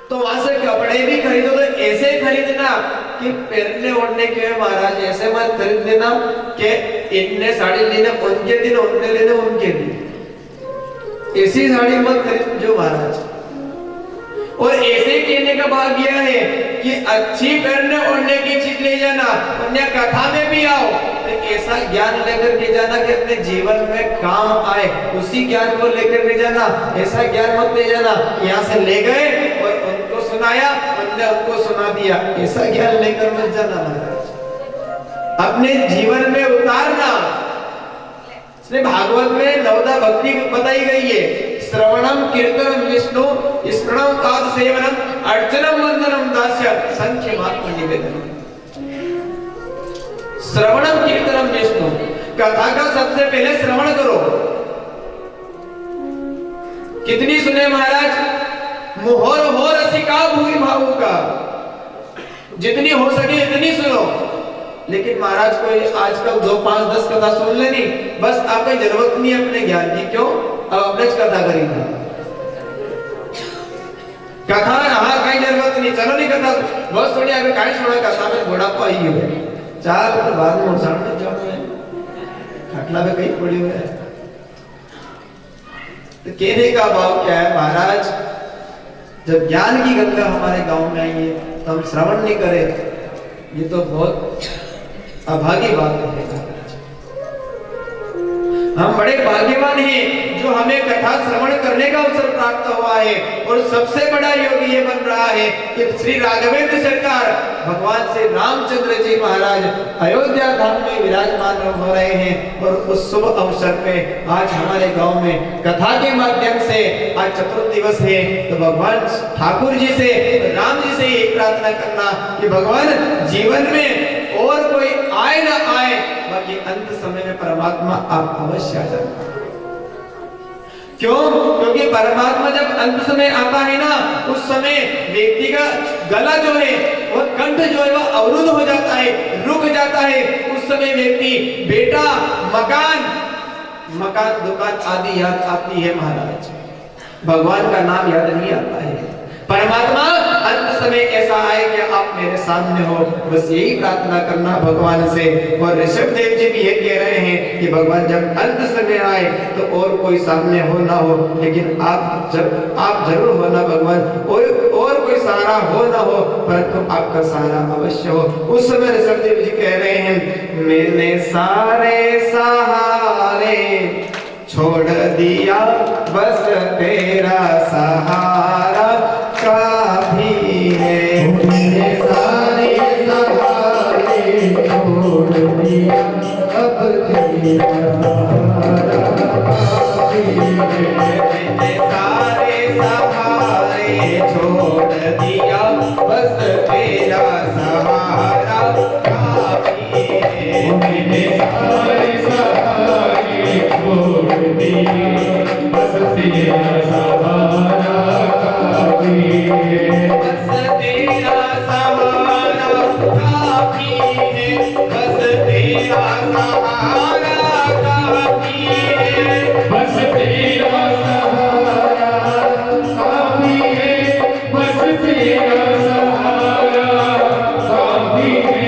तो वहां से कपड़े भी खरीदो तो ऐसे खरीदना कि पहनने ओढ़ने के महाराज, ऐसे मत खरीद लेना कि इनने साड़ी लेने उनके दिन, उनने लेने उनके दिन। ऐसी साड़ी मत खरीद जो महाराज। और ऐसे कहने का भाग यह है कि अच्छी पहनने ओढ़ने की चीज ले जाना, अन्य कथा में भी आओ तो ऐसा ज्ञान लेकर के जाना कि अपने जीवन में काम आए, उसी ज्ञान को लेकर के जाना। ऐसा ज्ञान मत ले जाना यहाँ से ले गए और उनको सुनाया, उनने उनको सुना दिया, ऐसा ज्ञान लेकर मत जाना महाराज। अपने जीवन में उतारना। इसलिए भागवत में नवदा भक्ति बताई गई है, श्रवणम कीर्तनम विष्णु स्मरणम पाद सेवनम अर्चनम वंदनम दास्य संख्य मात्र निवेदनम। श्रवणम कीर्तनम विष्णु, कथा का सबसे पहले श्रवण करो। कितनी सुने महाराज, मोहर हो रसिका भूमि भावों का, जितनी हो सके इतनी सुनो। लेकिन महाराज कोई आजकल 2, 5, 10 कथा सुन लेनी, बस आपको जरूरत नहीं अपने ज्ञान की। क्यों? अब अपने कथा करेंगे कथा, हाँ कहीं जरूरत नहीं, चलो नहीं कथा बहुत थोड़ी आगे कहीं सुना कथा में घोड़ा पाई है चार तो बाद में सामने जाओ है खटला में कहीं पड़ी हुई है। तो कहने का भाव क्या है महाराज, जब ज्ञान की गंगा हमारे गांव में आई है तो हम श्रवण नहीं करें, ये तो बहुत अभागी बात है। हम बड़े भाग्यवान हैं जो हमें कथा श्रवण करने का अवसर प्राप्त हुआ है। और सबसे बड़ा योग ये बन रहा है कि श्री राघवेंद्र सरकार भगवान श्री रामचंद्र जी महाराज अयोध्या धाम में विराजमान हो रहे हैं। और उस शुभ अवसर पे आज हमारे गांव में कथा के माध्यम से आज चतुर्थ दिवस है, तो भगवान ठाकुर जी से, राम जी से यही प्रार्थना करना कि भगवान जीवन में और कोई आए ना आए, बाकी अंत समय में परमात्मा आप अवश्य आ जाना। क्यों? क्योंकि परमात्मा जब अंत समय आता है ना, उस समय व्यक्ति का गला जो है, वह कंठ जो है वह अवरुद्ध हो जाता है, रुक जाता है। उस समय व्यक्ति बेटा, मकान दुकान आदि याद आती है महाराज, भगवान का नाम याद नहीं आता है। परमात्मा अंत समय ऐसा आए कि आप मेरे सामने हो, बस यही प्रार्थना करना भगवान से। और ऋषभ देव जी भी ये कह रहे हैं कि भगवान जब अंत समय आए तो और कोई सामने हो ना हो, लेकिन आप जरूर होना भगवान, और कोई सहारा हो ना हो, परंतु आपका सहारा अवश्य हो। उस समय ऋषभ देव जी कह रहे हैं, मैंने सारे सहारे छोड़ दिया, बस तेरा सहारा काफी है। मैंने सारे सहारे छोड़ दिया, अब तेरा सहारा काफी है। मैंने सारे सहारे छोड़ दिया, बस तेरा सहारा काफी है। मैंने सारे सहारे छोड़ दिया, बस तेरा सहारा काफी है। बस तेरा सहारा काफी है, बस तेरा सहारा काफी है। बस तेरा सहारा काफी है, बस तेरा सहारा काफी है।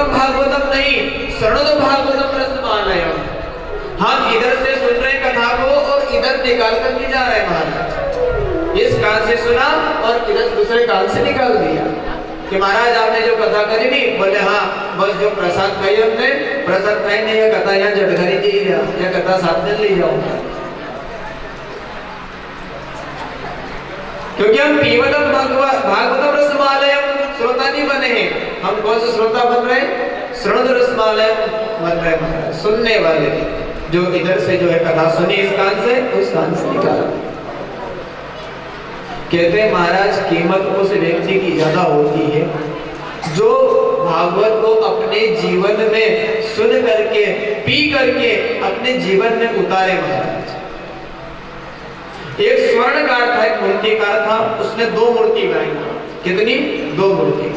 भागवतम नहीं, शरणद भागवतम रसमालयम। हम इधर से सुन रहे कथा को और इधर निकाल कर के जा रहे महाराज। इस कान से सुना और इधर दूसरे कान से निकाल दिया कि महाराज आपने जो कथा करी नहीं, बोले हाँ बस जो प्रसाद खाई हमने, प्रसाद खाई नहीं, यह कथा यहाँ जटघरी जी या कथा साथ में ले जाओ। क्योंकि हम पीवतम भागवतम रसमालयम श्रोता नहीं बने हैं। हम कौन से श्रोता बन रहे हैं? श्रवण रसमालय बन रहे हैं, सुनने वाले, जो इधर से जो है कथा सुनी इस कान से, उस कान से निकाला। कहते हैं महाराज कीमत उस व्यक्ति की ज्यादा होती है जो भागवत को अपने जीवन में सुन करके पी करके अपने जीवन में उतारे महाराज। एक स्वर्णकार था, एक मूर्तिकार था, उसने 2 मूर्ति बनाई। कितनी? 2 मूर्ति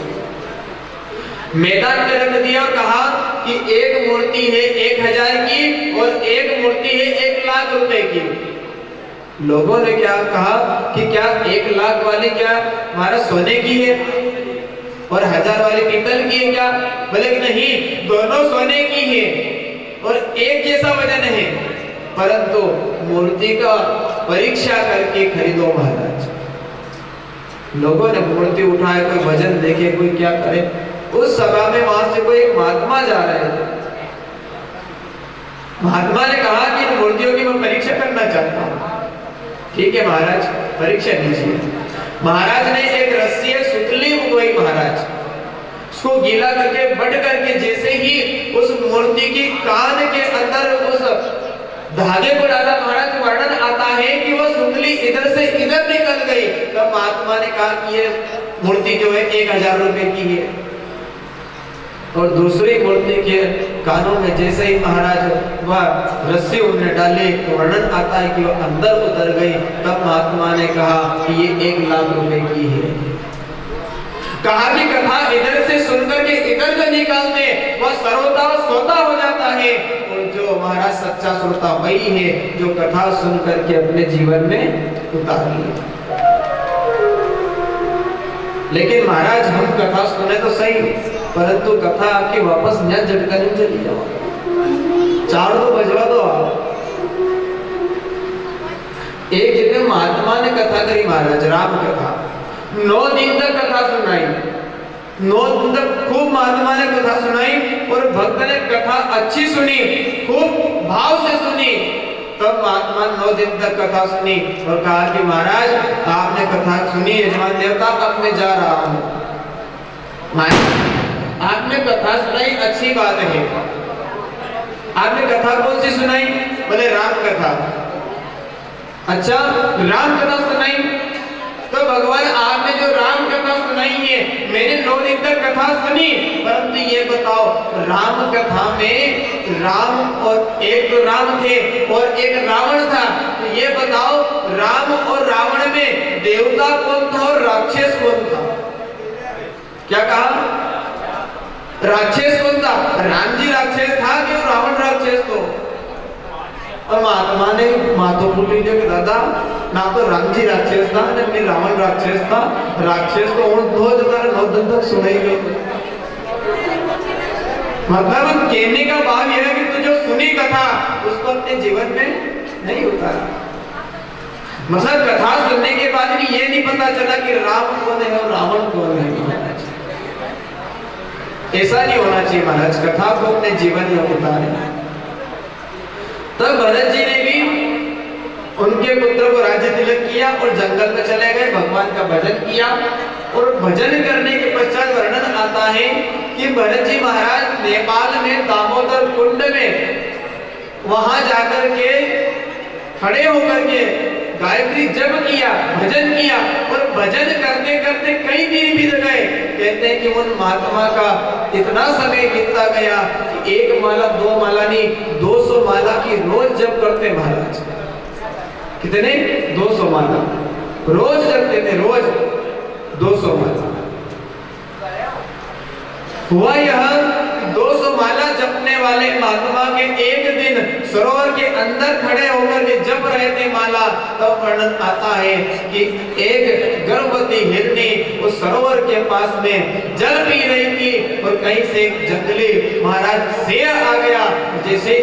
मैदान में रख दिया और कहा कि एक मूर्ति है 1000 की और एक मूर्ति है 1 लाख रुपए की। लोगों ने क्या कहा कि क्या 1 लाख वाली क्या हमारा सोने की है और 1000 वाली पीतल की है क्या? बोले कि नहीं, दोनों सोने की है और एक जैसा वजन है, परंतु मूर्ति का परीक्षा करके खरीदो महाराज। लोगों ने मूर्ति उठाए, कोई वजन देखे, कोई क्या करे। उस सभा में वहां से कोई एक महात्मा जा रहे थे। महात्मा ने कहा कि इन मूर्तियों की मैं परीक्षा करना चाहता हूं। ठीक है महाराज, परीक्षा लीजिए। महाराज ने एक रस्सी, एक सुतली उगवाई महाराज, उसको गीला करके बट करके जैसे ही उस मूर्ति की कान के अंदर उस धागे को डाला महाराज, वर्णन आता है कि वो सुतली इधर से इधर निकल गई। तब महात्मा ने कहा कि ये मूर्ति जो है 1000 रुपए की है। और दूसरी मूर्ति के कानों में जैसे ही महाराज वह रस्सी उन्होंने डाली तो वर्णन आता है कि वह अंदर उतर गई। तब महात्मा ने कहा कि ये 1 लाख रुपए की है। कहा कि कथा इधर से सुनकर के इधर से निकालते वह सर्वथा स्वतः हो जाता है, और जो महाराज सच्चा श्रोता वही है जो कथा सुन करके अपने जीवन में उतार लिए। लेकिन महाराज हम कथा सुने तो सही, परंतु कथा आपकी वापस न झटका नहीं चली जाओ, 4 तो बजवा दो आप। एक जितने महात्मा ने कथा करी महाराज, राम कथा 9 दिन तक कथा सुनाई, 9 दिन तक खूब महात्मा ने कथा सुनाई और भक्त ने कथा अच्छी सुनी, खूब भाव से सुनी। तब महात्मा 9 दिन तक कथा सुनी और कहा कि महाराज आपने कथा सुनी, यजमान देवता अब मैं जा रहा हूं। आपने कथा सुनाई, अच्छी बात है। आपने कथा कौन सी सुनाई? बोले राम कथा। अच्छा, राम कथा सुनाई तो भगवान आपने जो राम कथा सुनाई है, मैंने 9 दिन तक कथा सुनी, परंतु ये बताओ राम कथा में राम और एक तो राम थे और एक रावण था, तो ये बताओ राम और रावण में देवता कौन था और राक्षस कौन था? क्या कहा? राक्षस कौन था? राम जी राक्षस था कि रावण राक्षस तो? और महात्मा ने माथो बोली जो कि दादा ना तो राम जी राक्षस था ना फिर रावण राक्षस था, राक्षस तो और 2009 दिन तक सुनाई गई। मतलब कहने का भाव यह है कि तू जो सुनी कथा उसको अपने जीवन में नहीं उतारा। मतलब कथा सुनने के बाद भी ये नहीं पता चला कि राम कौन है और रावण कौन है। ऐसा नहीं होना चाहिए महाराज, कथा को अपने जीवन में उतारे। तब भरत जी ने भी उनके पुत्र को राज्य तिलक किया और जंगल में चले गए, भगवान का भजन किया। और भजन करने के पश्चात वर्णन आता है कि भरत जी महाराज नेपाल में दामोदर कुंड में वहां जाकर के खड़े होकर के गायत्री जप किया, भजन किया और भजन करते करते कई दिन बीत गए। कहते हैं कि उन महात्मा का इतना समय बीतता गया कि 1 माला 2 माला नहीं 200 माला की रोज जप करते महाराज। कितने? 200 माला रोज जपते थे, रोज 200 माला। हुआ यह 200 माला जपने वाले महात्मा के एक दिन सरोवर के अंदर खड़े होकर के जप रहे थे माला। तब वर्णन आता है कि एक गर्भवती हिरनी उस सरोवर के पास में जल पी रही थी और कहीं से जंगली महाराज शेर आ गया। जैसे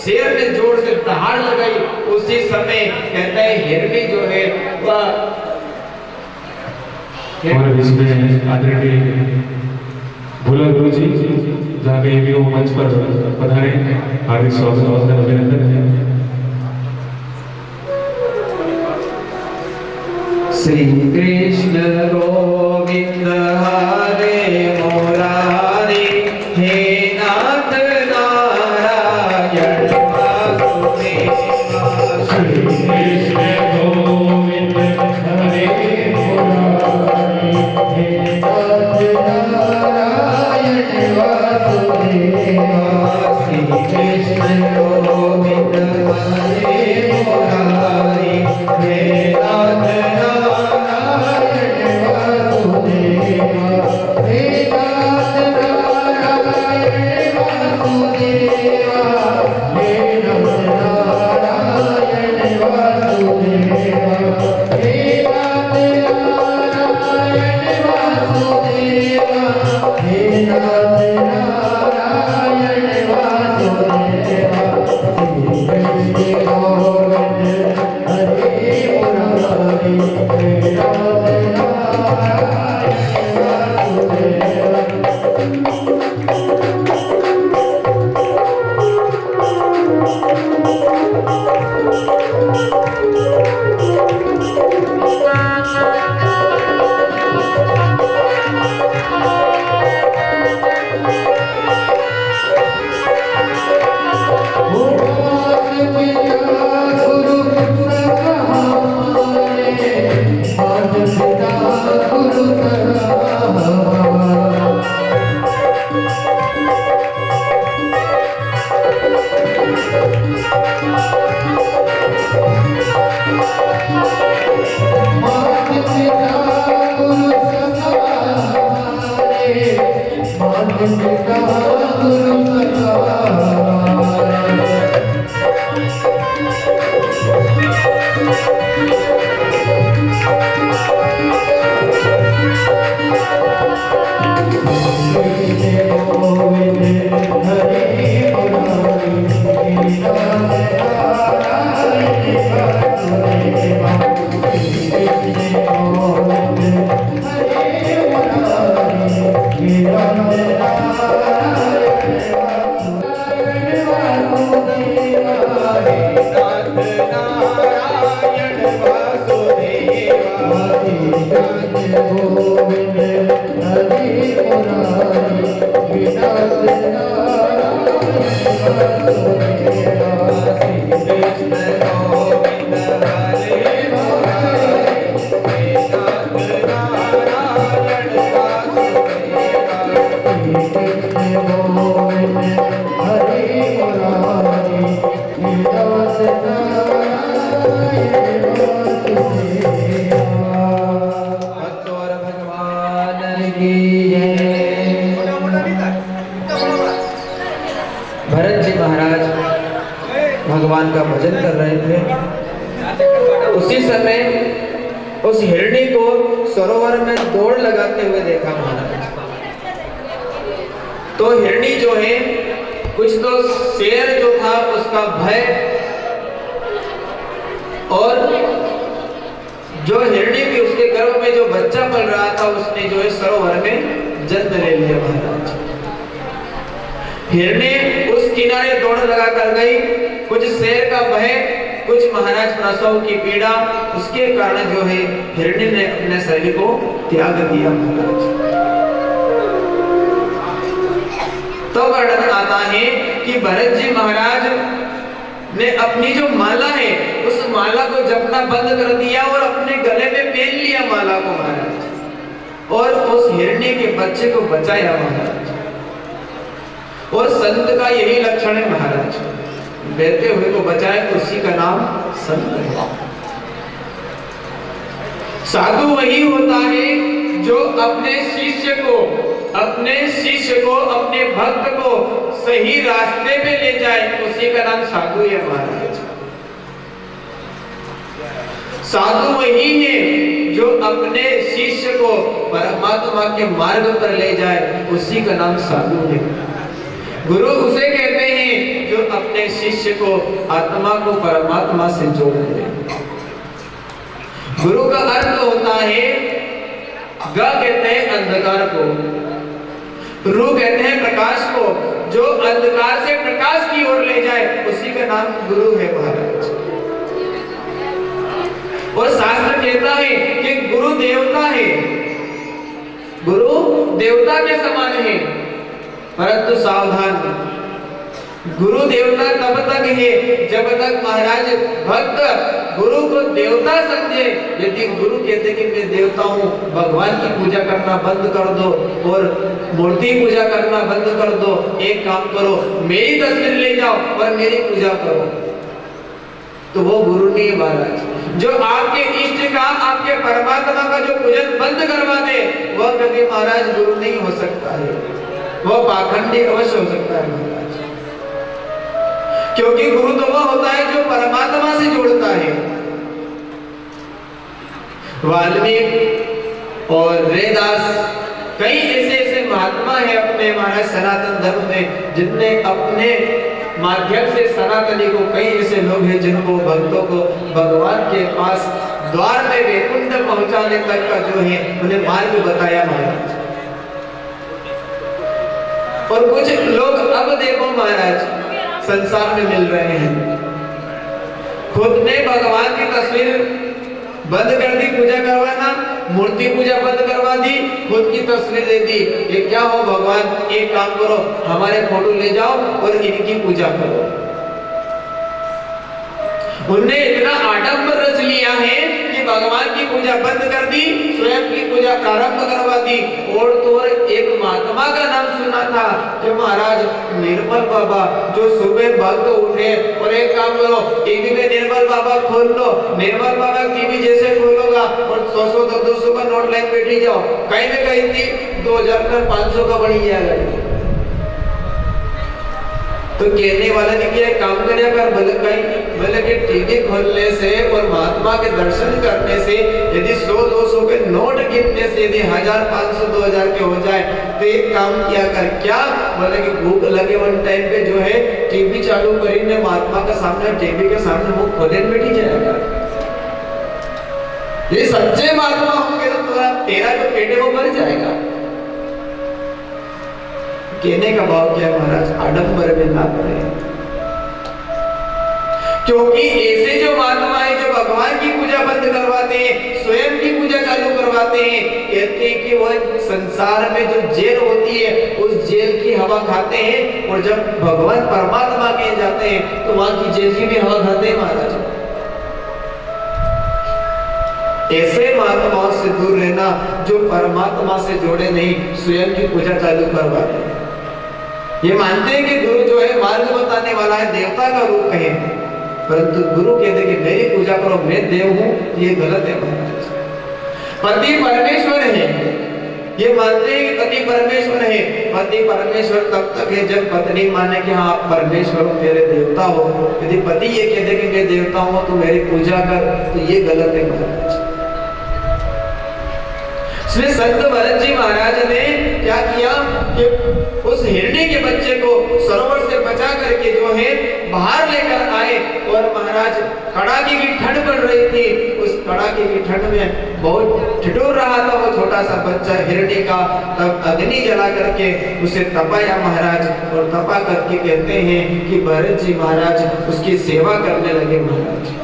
शेर ने जोर से दहाड़ लगाई, उसी समय कहते हैं हिरनी जो है वह आदरणीय भोला गुरु जी जहाँ कहीं भी वो मंच पर पधारे, हार्दिक स्वागत और अभिनंदन है। श्री कृष्ण गोविंद हरे मुरारी, हे नाथ नारायण वासुदेव। श्री कृष्ण गोविंद हरे मुरारी, हे नाथ नारायण भरत जी महाराज भगवान का भजन कर रहे थे। उसी समय उस हिरणी को सरोवर में दौड़ लगाते हुए देखा महाराज। तो हिरणी जो है, कुछ तो शेर जो था उसका भय, और जो हिरणी थी उसके गर्भ में जो बच्चा पल रहा था उसने जो है सरोवर में जन्म ले लिया महाराज। हिरणी उस किनारे दौड़ लगा कर गई। कुछ शेर का भय, कुछ महाराज प्रसव की पीड़ा, उसके कारण जो है हिरणी ने अपने शरीर को त्याग दिया महाराज। तो वर्णन आता है कि भरत जी महाराज ने अपनी जो माला है उस माला को जपना बंद कर दिया और अपने गले में पहन लिया माला को महाराज, और उस हिरणी के बच्चे को बचाया महाराज। और संत का यही लक्षण है महाराज, बहते हुए को बचाए, उसी का नाम संत है। साधु वही होता है जो अपने शिष्य को, अपने भक्त को सही रास्ते पे ले जाए, उसी का नाम साधु है महाराज। साधु वही है जो अपने शिष्य को परमात्मा के मार्ग पर ले जाए, उसी का नाम साधु है। गुरु उसे कहते हैं जो अपने शिष्य को, आत्मा को परमात्मा से जोड़ दे। गुरु का अर्थ होता है, ग कहते हैं अंधकार को, रू कहते हैं प्रकाश को। जो अंधकार से प्रकाश की ओर ले जाए, उसी का नाम गुरु है महाराज। और शास्त्र कहता है कि गुरु देवता है, गुरु देवता के समान है। परंतु सावधान, गुरु देवता तब तक है जब तक महाराज भक्त गुरु को देवता समझे। यदि गुरु कहते कि मैं देवता हूँ, भगवान की पूजा करना बंद कर दो और मूर्ति पूजा करना बंद कर दो, एक काम करो मेरी तस्वीर ले जाओ और मेरी पूजा करो, तो वो गुरु नहीं है महाराज। जो आपके इष्ट का, आपके परमात्मा का जो पूजन बंद करवा दे, वह कभी महाराज गुरु नहीं हो सकता है, वह पाखंडी अवश्य हो सकता है महाराज। क्योंकि गुरु तो वह होता है जो परमात्मा से जोड़ता है। वाल्मीकि और वेदास, कई ऐसे महात्मा है अपने महाराज सनातन धर्म में, जिनने अपने माध्यम से सनातनी को, कई ऐसे लोग हैं जिनको, भक्तों को भगवान के पास द्वार में वैकुंठ पहुंचाने तक का जो है उन्हें मार्ग बताया महाराज। और कुछ लोग अब देखो महाराज संसार में मिल रहे हैं, खुद ने भगवान की तस्वीर बंद कर दी, पूजा करवाना, मूर्ति पूजा बंद करवा दी, खुद की तस्वीर दे दी। ये क्या हो भगवान, एक काम करो हमारे फोटो ले जाओ और इनकी पूजा करो। उनने इतना आडंबर रच लिया है कि भगवान की पूजा बंद कर दी, स्वयं की पूजा प्रारंभ करवा दी। और तो एक महात्मा का नाम सुना था जो महाराज निर्मल बाबा, जो सुबह भक्त उठे और एक काम काम करो, टीवी में निर्मल बाबा खोल लो, निर्मल बाबा टीवी जैसे खोलोगा और 100 200 का नोट लाइन बैठी जाओ, कहीं में कहीं थी 2000 का 500 का बढ़ी जाएगा। तो कहने वाला ने क्या काम करया कर, बोले कि टीवी खोलने से और महात्मा के दर्शन करने से यदि 100 200 के नोट गिनने से यदि 1000 500 2000 के हो जाए तो एक काम किया कर, क्या बोले कि भूख लगे वन टाइम पे जो है टीवी चालू करीने महात्मा के सामने टीवी के सामने मुंह खोले बैठी जाएगा। ये सच्चे महात्मा होंगे तो तेरा जो पेट है वो भर जाएगा। कहने का भाव क्या है महाराज, आडंबर में ना पड़े, क्योंकि ऐसे जो महात्मा है जो भगवान की पूजा बंद करवाते हैं, स्वयं की पूजा चालू करवाते हैं, कहते हैं कि वह संसार में जो जेल होती है उस जेल की हवा खाते हैं, और जब भगवान परमात्मा के जाते हैं तो वहां की जेल की भी हवा खाते हैं महाराज। ऐसे महात्माओं से दूर रहना जो परमात्मा से जोड़े नहीं, स्वयं की पूजा चालू करवाते हैं। ये मानते हैं कि गुरु जो है मार्ग बताने वाला है, देवता का रूप है, परंतु गुरु कहते कि मेरी पूजा करो, मैं देव हूं, ये गलत है महाराज। पति परमेश्वर है, ये मानते हैं कि पति परमेश्वर है, पति परमेश्वर तब तक है जब पत्नी माने कि हाँ आप परमेश्वर हो, मेरे देवता हो। यदि पति ये कहते कि मैं देवता हूं तो मेरी पूजा कर, तो ये गलत है महाराज। श्री संत भरत जी महाराज ने क्या किया कि उस हिरणी के बच्चे को सरोवर से बचा करके जो है बाहर लेकर आए, और महाराज कड़ाके की ठंड पड़ रही थी, उस कड़ाके की ठंड में बहुत ठिठुर रहा था वो छोटा सा बच्चा हिरणी का, तब अग्नि जला करके उसे तपाया महाराज, और तपा करके कहते हैं कि भरत जी महाराज उसकी सेवा करने लगे महाराज।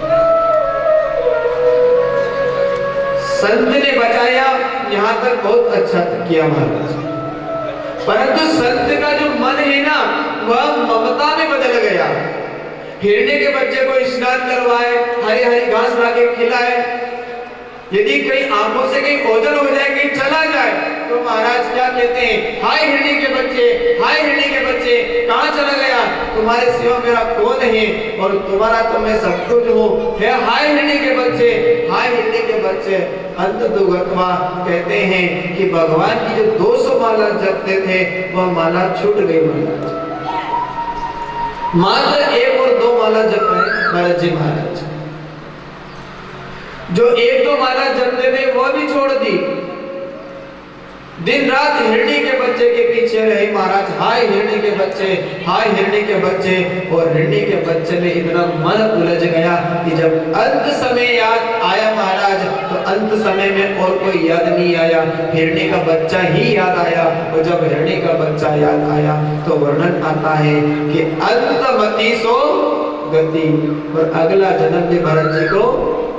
संत ने बचाया, यहाँ तक बहुत अच्छा किया महाराज, परंतु संत का जो मन है ना वह ममता में बदल गया। हिरणी के बच्चे को स्नान करवाए, हरी हरी घास लाके खिलाए, यदि कहीं आंखों से कहीं ओझल हो जाए, कहीं चला जाए, तो महाराज क्या कहते हैं, हाय हिरणी के बच्चे, हाय हिरणी के बच्चे, कहाँ चला गया, तुम्हारे सिवा मेरा कौन है, और तुम्हारा तो मैं सब कुछ हूँ, है हाय हिरणी के बच्चे, हाय हिरणी के बच्चे। अंत दुर्गतवा कहते हैं कि भगवान की जो 200 माला जपते थे वह माला छूट गई महाराज, मात्र 1 और 2 माला जप रहे भरत जी महाराज। जो 1-2 माला जपते थे वो भी छोड़ दी, दिन रात हिरणी के बच्चे के पीछे रहे महाराज, हाय हिरणी के बच्चे, हाय हिरणी के बच्चे। और हिरणी के बच्चे में इतना मन उलझ गया कि जब अंत समय याद आया महाराज, तो अंत समय में और कोई याद नहीं आया, हिरणी का बच्चा ही याद आया। और जब हिरणी का बच्चा याद आया तो वर्णन आता है कि अंतमति सो गति, और अगला जन्म भी भरत जी को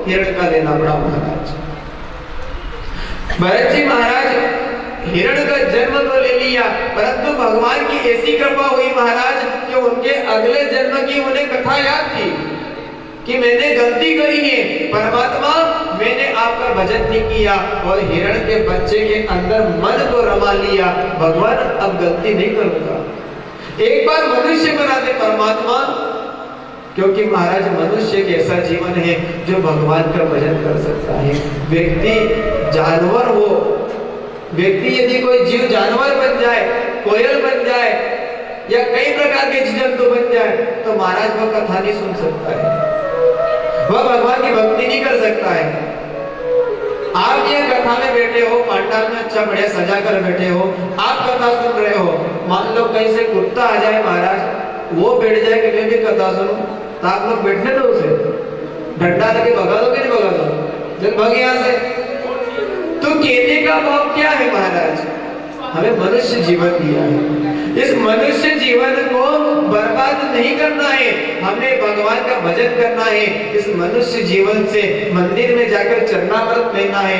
हिरण का लेना पड़ा महाराज। भरत जी महाराज हिरण का जन्म तो ले लिया, परंतु भगवान की ऐसी कृपा हुई महाराज कि उनके अगले जन्म की उन्हें कथा याद थी कि मैंने गलती करी है परमात्मा, मैंने आपका भजन नहीं किया, और हिरण के बच्चे के अंदर मन को रमा लिया, भगवान अब गलती नहीं करूंगा, एक बार मनुष्य बना दे परमात्मा, क्योंकि महाराज मनुष्य एक ऐसा जीवन है जो भगवान का भजन कर सकता है। व्यक्ति जानवर हो, व्यक्ति यदि कोई जीव जानवर बन जाए, कोयल बन जाए या कई प्रकार के जीव जंतु बन जाए, तो महाराज वह कथा नहीं सुन सकता है, वह भगवान की भक्ति नहीं कर सकता है। आप ये कथा में बैठे हो, पांडाल में अच्छा बढ़िया सजा कर बैठे हो, आप कथा सुन रहे हो, मान लो कहीं से कुत्ता आ जाए महाराज, वो बैठ जाए कि मैं भी कथा सुनूं, तो आप लोग बैठने दो उसे, डंडा लेके भगा दो कि नहीं भगा दो, जब भाग यहाँ से। तो कहने का भाव क्या है महाराज, हमें मनुष्य जीवन दिया है, इस मनुष्य जीवन को बर्बाद नहीं करना है, हमें भगवान का भजन करना है। इस मनुष्य जीवन से मंदिर में जाकर चरणामृत लेना है,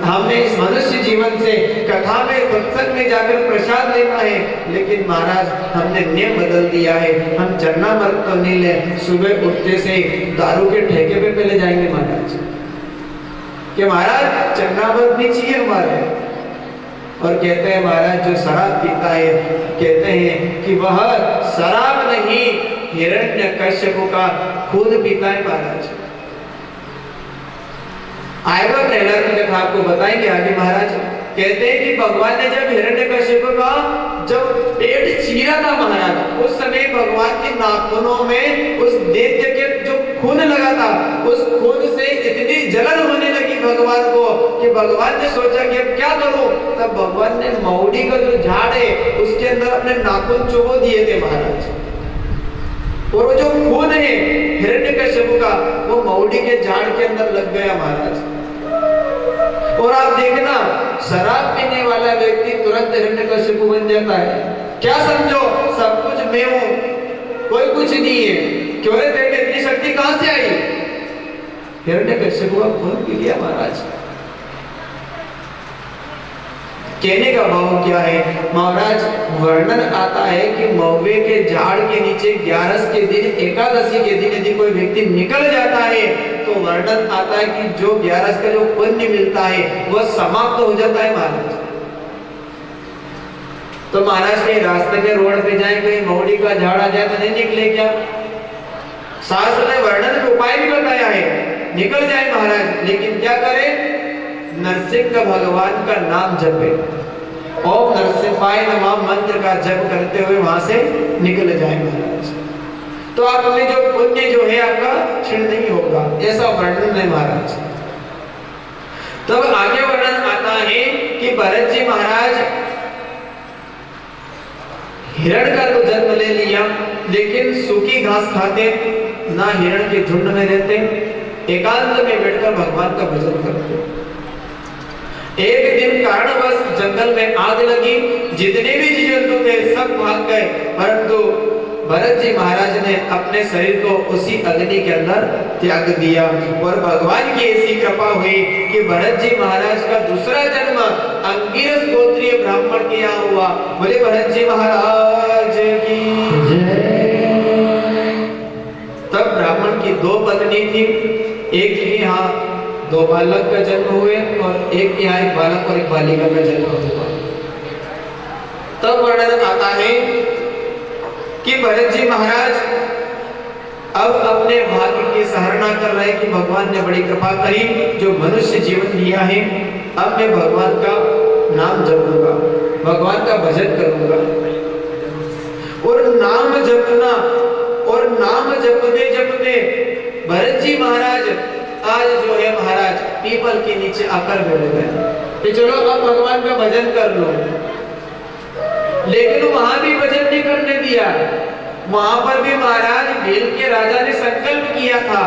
हमें इस मनुष्य जीवन से कथा में सत्संग में जाकर प्रसाद लेना है। लेकिन महाराज हमने नियम बदल दिया है, हम चरणामृत तो नहीं ले, सुबह उठते से दारू के ठेके पे पहले जाएंगे महाराज, कि महाराज चरणामृत नहीं चाहिए हमारे। और कहते हैं महाराज जो शराब पीता है, कहते हैं कि वह शराब नहीं हिरण्यकश्यप का खून पीता है महाराज। आएगा प्रहलाद की कथा आपको बताएंगे आगे महाराज। कहते हैं कि भगवान ने जब हिरण्यकश्यप का जब पेट चीरा था महाराज, उस समय भगवान के नाखूनों में उस दैत्य के जो खून लगा था, उस खून से इतनी जलन होने लगी भगवान को कि भगवान ने सोचा कि अब क्या करूं। तब भगवान ने महुड़ी का जो झाड़ है उसके अंदर अपने नाखून चुबो दिए थे महाराज, और वो जो खून है हिरण्यकश्यप का वो महुड़ी के झाड़ के अंदर लग गया महाराज। और आप देखना शराब पीने वाला व्यक्ति तुरंत हिरण्यकश्यप बन जाता है। क्या समझो सब कुछ मैं हूं, कोई कुछ नहीं है, क्यों रे तेरे में इतनी शक्ति कहां से आई? हिरण्यकश्यप का खून पी लिया महाराज। कहने का भाव क्या है महाराज? वर्णन आता है कि महुए के झाड़ के नीचे 11 के दिन, एकादशी के दिन यदि कोई व्यक्ति निकल जाता है तो वर्णन आता है कि जो 11 का जो पुण्य मिलता है वह समाप्त हो जाता है महाराज। तो महाराज के रास्ते में रोड पे जाए कोई महुड़ी का झाड़ आ जाए तो नहीं निकले क्या? शास्त्र ने वर्णन में उपाय भी बताया है, निकल जाए महाराज, लेकिन क्या करे? नरसिंह भगवान का नाम जपे, ओम नरसिंहाय नमः मंत्र का जप करते हुए वहां से निकल जाए महाराज। तो आप में जो पुण्य जो है आपका क्षीण नहीं होगा, ऐसा वर्णन है महाराज। तब आगे वर्णन आता है कि भरत जी महाराज हिरण का तो जन्म ले लिया, लेकिन सूखी घास खाते ना, हिरण के झुंड में रहते, एकांत में बैठकर भगवान का भजन करते। एक दिन कारणवश जंगल में आग लगी, जितने भी जीव जंतु थे सब भाग गए, परंतु भरत जी महाराज ने अपने शरीर को उसी अग्नि के अंदर त्याग दिया। और भगवान की ऐसी कृपा हुई कि भरत जी महाराज का दूसरा जन्म अंगिरस गोत्रीय ब्राह्मण के यहाँ हुआ। बोले भरत जी महाराज की जय। तब ब्राह्मण की 2 पत्नी थी, एक के यहाँ 2 बालक का जन्म हुए और एक के यहाँ एक बालक और एक बालिका का जन्म हुआ। तब वर्णन आता है कि भरत जी महाराज अब अपने भाग्य की सराहना कर रहे हैं कि भगवान ने बड़ी कृपा करी, जो मनुष्य जीवन लिया है, अब मैं भगवान का नाम जपूंगा, भगवान का भजन करूंगा। और नाम जपना, और नाम जपते जपते भरत जी महाराज आज जो है महाराज पीपल के नीचे आकर बैठ गए कि चलो अब भगवान का भजन कर लो। लेकिन वहां भी भजन नहीं करने दिया, वहां पर भी महाराज भील के राजा ने संकल्प किया था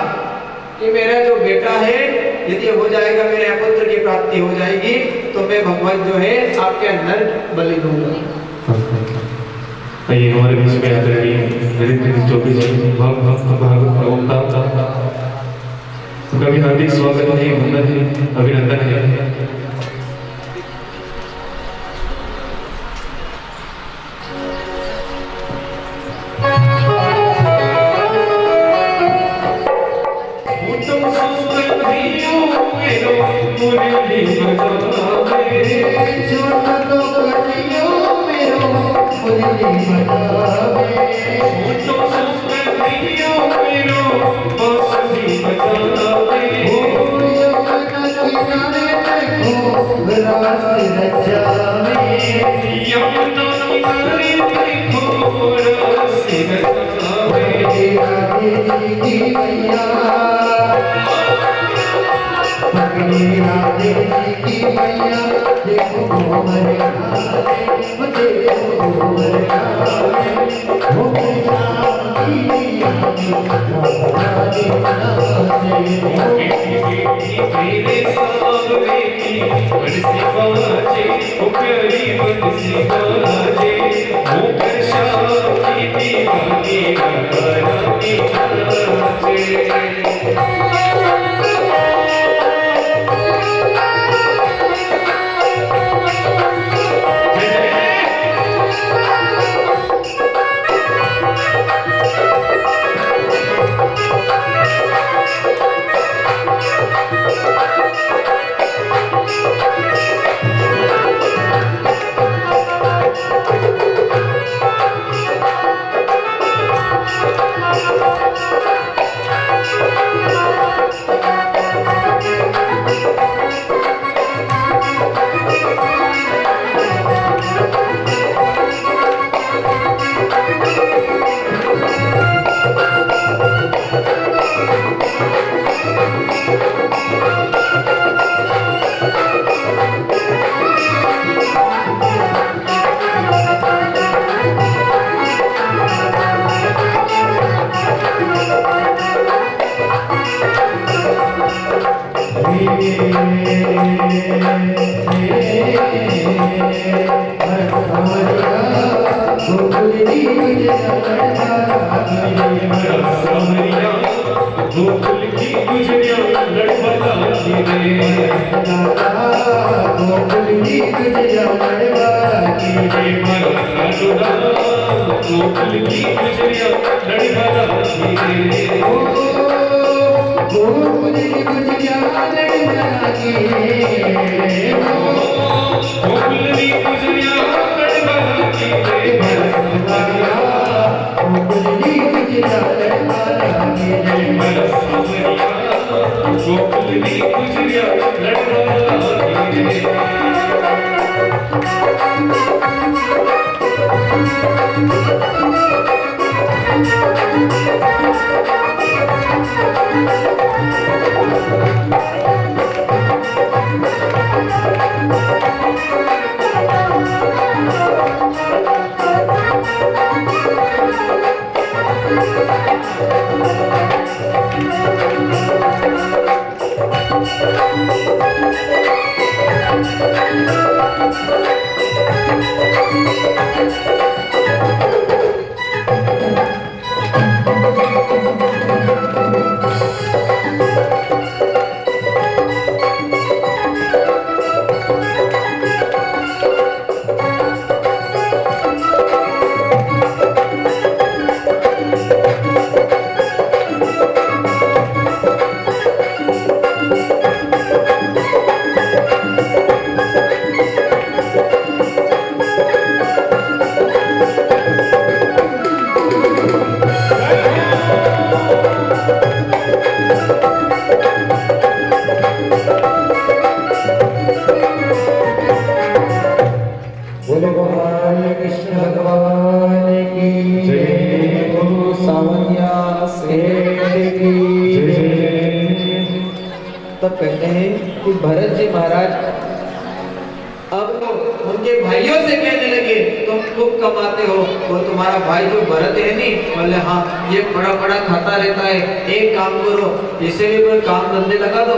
कि मेरा जो बेटा है यदि हो जाएगा, मेरे पुत्र की प्राप्ति हो जाएगी तो मैं भगवान जो है आपके अंदर बलि दूंगा। आइए हमारे बीच में आदरणीय नरेंद्र चौबे जी भागवत उनका भी हार्दिक स्वागत है, वंदन है, अभिनंदन है। गोकुल की गुजरिया लड़बड़ा रे गोकुल की गुजरिया लड़बड़ा रे मारा लाडोरा गोकुल की गुजरिया लड़बड़ा रे गोकुल की गुजरिया लड़बड़ा गोकुल की गुजरिया लड़बड़ा रे गोकुल की गुजरिया गोकुल की गुजरिया लड़बड़ा रे बोलो भगवान कृष्ण भगवान की जय। बोलो सावनिया सेठ की जय। तब कहते हैं कि भरत जी महाराज अब तो उनके भाइयों से कहने लगे तुम खूब कमाते हो, वो तुम्हारा भाई जो भरत है नहीं, बोले हाँ ये बड़ा बड़ा खाता रहता है, एक काम करो इसे भी कोई काम धंधे लगा दो।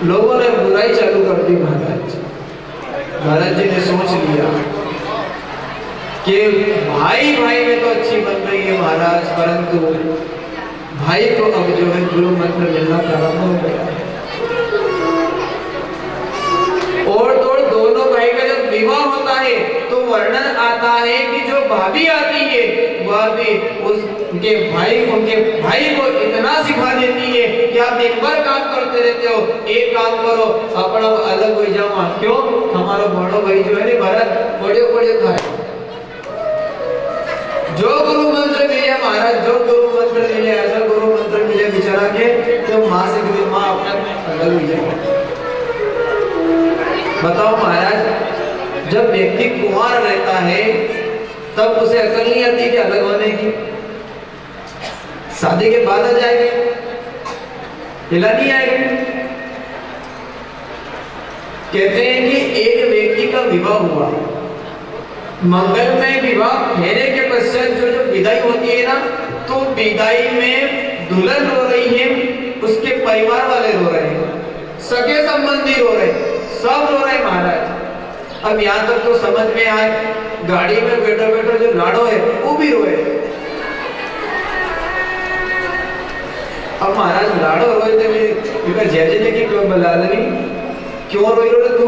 लोगों ने बुराई चालू कर दी महाराज। महाराज जी ने सोच लिया कि भाई भाई में तो अच्छी बन रही है महाराज, परंतु भाई को अब जो है गुरु मंत्र मिलना प्रारंभ हो गया। और तो दोनों भाई का जब विवाह होता है तो वर्णन आता है कि जो भाभी आती है वह भी उनके भाई को इतना सिखा देती है कि आप दिन भर काम करते रहते हो, एक काम करो अपना अलग हो जाओ। क्यों? हमारा बड़ो भाई जो है भरत बड़े बड़े खाए। जो गुरु मंत्र मिले महाराज, जो गुरु मंत्र मिले, ऐसा गुरु मंत्र मिले बेचारा के तो माँ से कभी माँ अपना अलग हो जाए। बताओ महाराज, जब व्यक्ति कुंवार रहता है तब उसे अकल नहीं आती कि अलग होने की। शादी के बाद आ जाएगी, हिला नहीं आएगी। कहते हैं कि एक व्यक्ति का विवाह हुआ, मंगलमय विवाह फेरे के पश्चात जो विदाई होती है ना, तो विदाई में दुल्हन रो रही है, उसके परिवार वाले रो रहे हैं, सगे संबंधी रो रहे हैं, सब रो रहे महाराज। अब यहाँ तक तो समझ में आए, गाड़ी में बैठो बैठो जो लाड़ो है वो भी रोए। अब महाराज लाड़ो रोए थे, जैसे ने की क्यों बुला लेनी, क्यों रोई रो तू?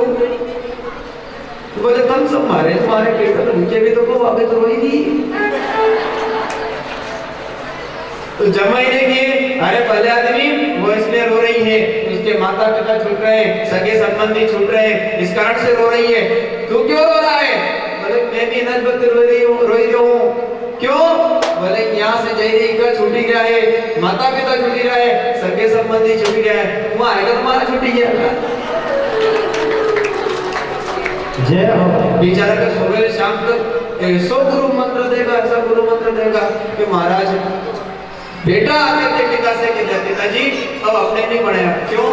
तो बोले तुम सब मारे तुम्हारे पेट में नीचे भी तो को वापस तो रोई थी। तो जमाई ने कि अरे पहले आदमी वो इसलिए रो रही है, उसके माता पिता छूट रहे हैं, सगे संबंधी छूट रहे हैं, इस कारण से रो रही है। तू क्यों रो रहा है? बोले मैं भी नजबत रो रही हूँ। क्यों? बोले यहाँ से जय जय का छूटी गया है, माता पिता छूटी गया है, सगे संबंधी छूट गया है, वहाँ आएगा तुम्हारा छूटी गया। बेचारा का सुबह शाम तक ऐसा गुरु मंत्र देगा, ऐसा गुरु मंत्र देगा कि महाराज बेटा आते थे पिता से कहते पिताजी अब अपने नहीं पढ़ेगा। क्यों?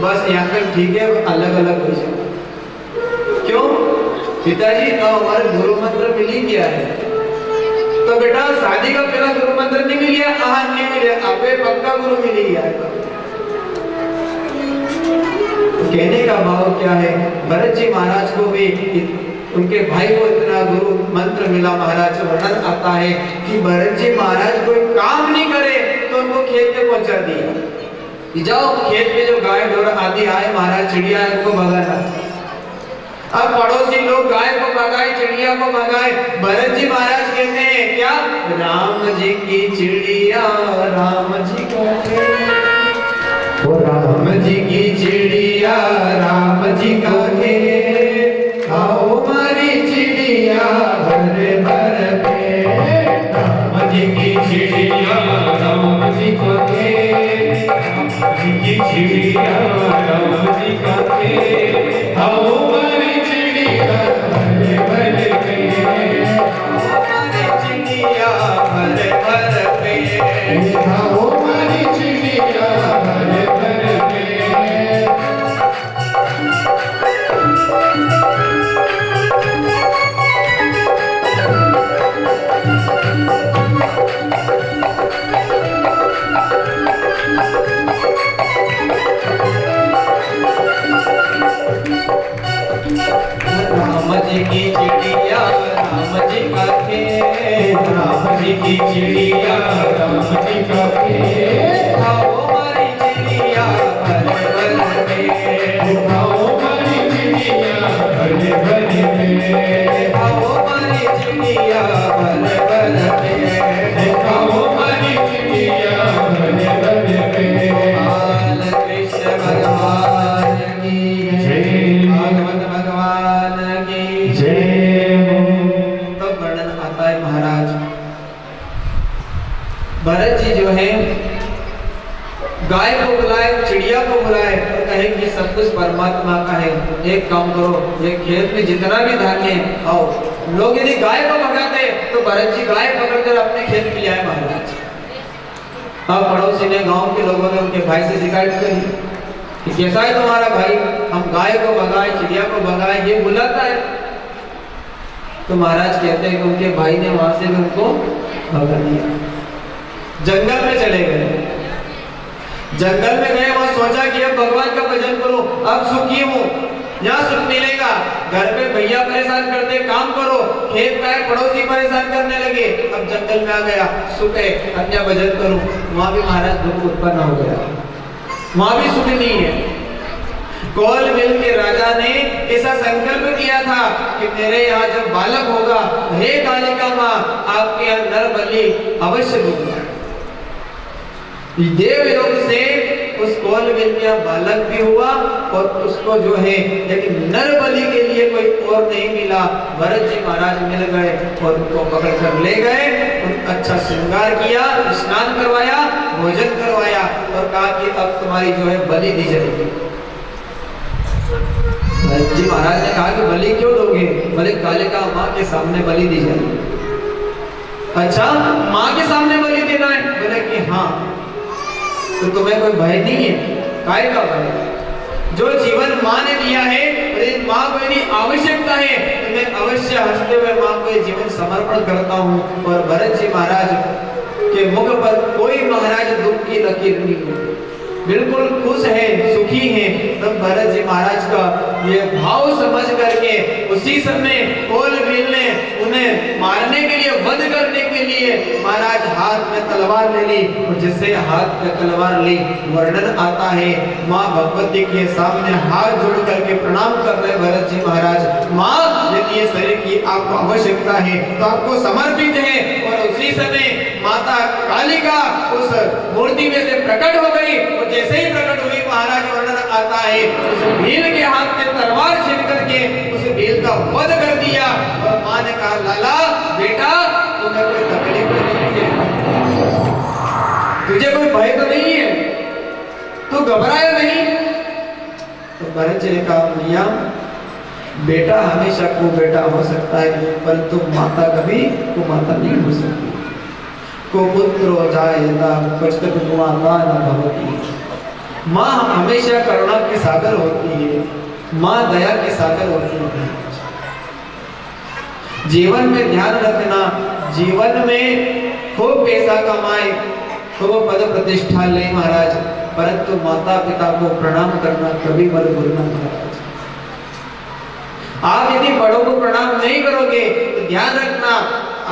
बस यहाँ तक ठीक है, अलग अलग हो जाए। क्यों? पिताजी अब हमारे गुरु मंत्र मिल ही गया है। तो बेटा शादी का पहला गुरु मंत्र नहीं मिल गया, आहार नहीं मिले, अबे पक्का गुरु मिल ही गया है। कहने का भाव क्या है, भरत जी महाराज को भी उनके भाई को इतना गुरु मंत्र मिला, महाराज वर्णन आता है कि भरत जी महाराज कोई काम नहीं करे तो उनको खेत में पहुंचा दिया कि जाओ खेत में जो गाय ढोर आदि आए महाराज, चिड़िया है उनको भगाना। अब पड़ोसी लोग गाय को भगाए, चिड़िया को भगाए, भरत जी महाराज कहते हैं क्या, राम जी की चिड़िया राम जी को, राम जी की चिड़िया राम जी का खेत, आओ हमारी चिड़िया भर भर पे, राम जी की चिड़िया राम जी का खेत, राम जी की चिड़िया राम जी का खेत, आओ हमारी चिड़िया भर भर पे, हमारी चिड़िया भर भर पे, आओ हमारी चिड़िया भर भर पे। राम जी की चिड़िया राम जी का खेत, राम जी की चिड़िया राम जी का खेत, आओ हमारी चिड़िया भर भर पे, आओ हमारी चिड़िया भर भर पे, आओ हमारी चिड़िया भर भर पे, आओ हमारी चिड़िया भर भर पे। बाल कृष्ण भगवान की जय, भागवत भगवान की जय। तो वर्णन आता है महाराज, भरत जी जो है गाय को बुलाए, चिड़िया को बुलाए और कहे कि सब कुछ परमात्मा का है, एक काम करो, ये खेत में जितना भी धान्य है आओ। लोग यदि गाय को भगाते तो भरत जी गाय पकड़कर अपने खेत में ले आए महाराज। अब पड़ोसी ने, गांव के लोगों ने उनके भाई से शिकायत करी कि कैसा है तुम्हारा भाई, हम गाय को भगाए चिड़िया को भगाए, ये बुलाता है। तो महाराज कहते हैं कि उनके भाई ने वहां से भी उनको भगा दिया, जंगल में चले गए। जंगल में गए, वहां सोचा कि अब भगवान का भजन करो, अब सुखी हूँ, यहाँ सुख मिलेगा। घर पे भैया परेशान करते, काम करो, खेत का है पड़ोसी परेशान करने लगे। अब जंगल में आ गया, सुख है, अन्य भजन करूं, वहां भी महाराज दुख उत्पन्न हो गया, वहां भी सुख नहीं है। कोल मिल के राजा ने ऐसा संकल्प किया था कि मेरे यहाँ जब बालक होगा, हे कालिका माँ, आपके यहाँ नर बलि अवश्य दूंगा। देवयोग से उस कोल मिल में बालक भी हुआ और उसको जो है, लेकिन नर बलि के लिए कोई और नहीं मिला। भरत जी महाराज मिल गए और उनको पकड़ कर ले गए, अच्छा श्रृंगार किया, स्नान करवाया, भोजन करवाया और कहा कि अब तुम्हारी जो है बलि दी जाएगी। भरत जी महाराज ने कहा कि बलि क्यों दोगे? बोले कालिका माँ के सामने बलि दी जाएगी। अच्छा, माँ के सामने बलि देना है? बोले कि हाँ। तो तुम्हें कोई भय नहीं है? काय का भय? जो जीवन माँ ने दिया है, यदि माँ को यदि आवश्यकता है तो मैं अवश्य हंसते हुए माँ को ये जीवन समर्पण करता हूँ। और भरत जी महाराज के मुख पर कोई महाराज दुख की लकीर नहीं है, बिल्कुल खुश है, सुखी है। तब भरत जी महाराज का ये भाव समझ करके उसी समय कोल भील ने उन्हें मारने के लिए, वध करने के लिए महाराज हाथ में तलवार ले ली। और जिससे हाथ में तलवार ली, वर्णन आता है माँ भगवती के सामने हाथ जोड़ करके प्रणाम कर रहे भरत जी महाराज। माँ, यदि ये शरीर की आपको आवश्यकता है तो आपको समर्पित है। और उसी समय माता कालिका उस मूर्ति में से प्रकट हो गई और जैसे ही प्रकट हुई, महाराज वर्णन आता है उस भील के हाथ में तलवार छीन करके उस भील का वध कर दिया। और मां ने कहा, लाला बेटा, तुम्हें कोई तकलीफ नहीं है, तुझे कोई भय तो नहीं है, तू घबराया नहीं? तो भरत जी ने कहा, मियां बेटा हमेशा को बेटा हो सकता है, परंतु माता कभी को माता नहीं हो सकती। को पुत्रो जायेता कष्ट कुमाता न भवति। माँ हमेशा करुणा के सागर होती है, माँ दया के सागर होती है। जीवन में ध्यान रखना, जीवन में खूब पैसा कमाए, तो वो पद प्रतिष्ठा ले महाराज, परंतु माता पिता को प्रणाम करना कभी मत भूलना महाराज। आप यदि बड़ों को प्रणाम नहीं करोगे तो ध्यान रखना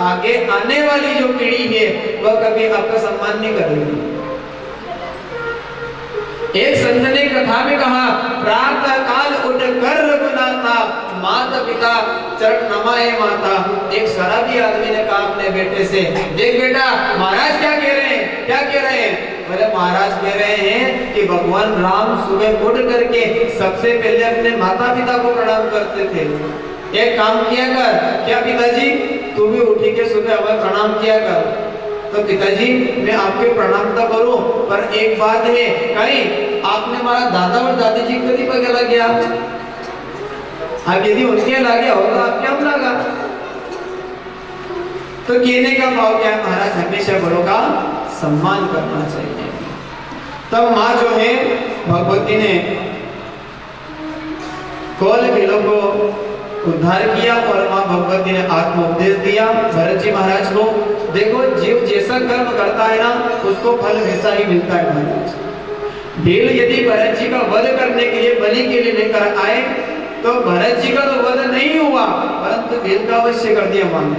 आगे आने वाली जो पीढ़ी है वह कभी आपका सम्मान नहीं करेगी। एक संत ने कथा में कहा, प्रातः काल उठकर रघुनाथा, माता पिता चरण नमाए माता। एक शराबी आदमी ने कहा अपने बेटे से, देख बेटा महाराज क्या कह रहे हैं, क्या कह रहे हैं? बोले महाराज कह रहे हैं कि भगवान राम सुबह उठ करके सबसे पहले अपने माता पिता को प्रणाम करते थे। एक काम किया कर, क्या पिताजी तू भी उठी के सुबह हमें प्रणाम किया कर। तो पिताजी मैं आपके प्रणाम तो करूं, पर एक बात है, कहीं आपने हमारा दादा और दादी जी को नहीं पकड़ा गया, अब यदि उनके लगे होगा आप क्या लगा? तो कहने का भाव क्या है महाराज, हमेशा बड़ों का सम्मान करना चाहिए। तब माँ जो है भगवती ने कौल बिलों को उद्धार किया और माँ भगवती ने आत्म उपदेश दिया भरत जी महाराज को। देखो जीव जैसा कर्म करता है ना उसको फल वैसा ही मिलता है महाराज। भील यदि भरत जी का वध करने के लिए बलि के लिए लेकर आए तो भरत जी का तो वध नहीं हुआ, परंतु भील का अवश्य कर दिया मां ने।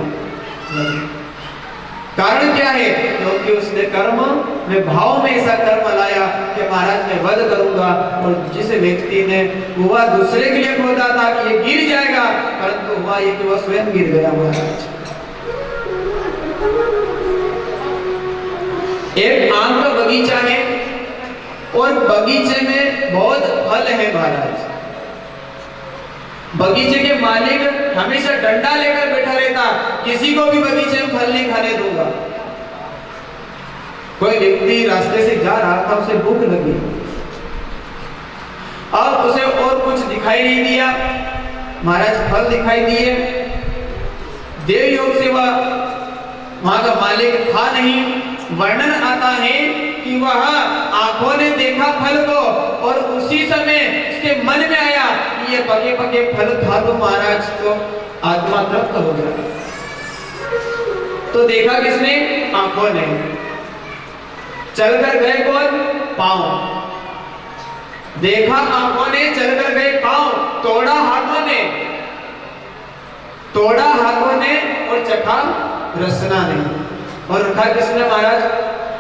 कारण क्या है? क्योंकि उसने कर्म में भाव में ऐसा कर्म लाया कि महाराज मैं वध करूंगा, और जिस व्यक्ति ने हुआ दूसरे के लिए खोदा था कि ये गिर जाएगा, परंतु हुआ ये कि वह स्वयं गिर गया महाराज। एक आम का बगीचा है और बगीचे में बहुत फल है महाराज। बगीचे के मालिक हमेशा डंडा लेकर बैठा रहता, किसी को भी बगीचे में फल नहीं खाने दूंगा। कोई व्यक्ति रास्ते से जा रहा था, उसे भूख लगी, अब उसे और कुछ दिखाई नहीं दिया, महाराज फल दिखाई दिए, देव योग से वहां का मालिक था नहीं। वर्णन आता है कि वह आंखों ने देखा फल को और उसी समय उसके मन में आया कि ये पके पके फल खा तो महाराज तो आत्मा तृप्त हो गया। तो देखा किसने? आंखों ने। चलकर गए कौन? पांव। देखा आंखों ने, चलकर गए पांव, तोड़ा हाथों ने, तोड़ा हाथों ने और चखा रसना ने, और रखा किसने महाराज?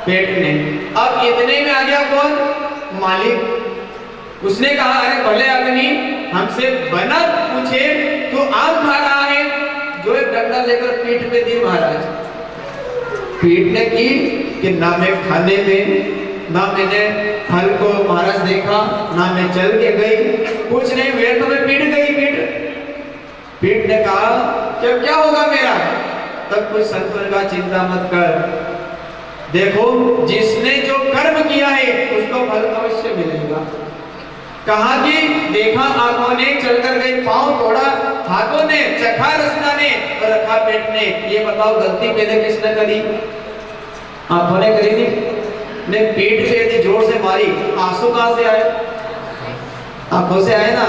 पेट ने। अब इतने में आ गया कौन? मालिक। उसने कहा अरे भले आदमी हमसे बना पूछे तो आम खा रहा है, जो एक डंडा लेकर पीठ पे दी महाराज। पीठ ने की कि ना मैं खाने में, ना मैंने फल को महाराज देखा, ना मैं चल के गई, कुछ नहीं, वे तो मैं पीट गई। पीठ ने कहा कि क्या होगा मेरा? तब कुछ संतों का चिंता मत कर, देखो जिसने जो कर्म किया है उसको फल अवश्य मिलेगा। कहा कि देखा आंखों ने, चलकर गए पांव, तोड़ा हाथों ने, चखा रसना ने और रखा पेट ने। ये बताओ गलती पहले किसने करी? आंखों ने करी थी ने? पेट से यदि जोर से मारी, आंसू कहां से आए? आंखों से आए ना।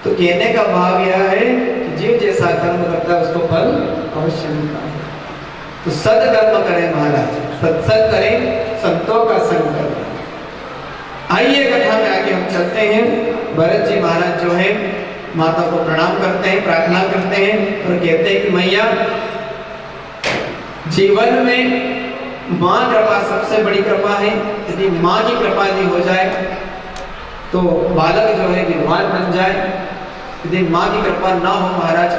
तो कहने का भाव यह है कि जीव जैसा कर्म करता है उसको फल अवश्य मिलता है। तो सदकर्म करें महाराज, सत्संग करें, संतों का संग करें। आइए कथा में आगे हम चलते हैं। भरत जी महाराज जो है माता को प्रणाम करते हैं, प्रार्थना करते हैं और कहते हैं कि मैया जीवन में माँ कृपा सबसे बड़ी कृपा है। यदि माँ की कृपा यदि हो जाए तो बालक जो है विद्वान बन जाए, यदि माँ की कृपा ना हो महाराज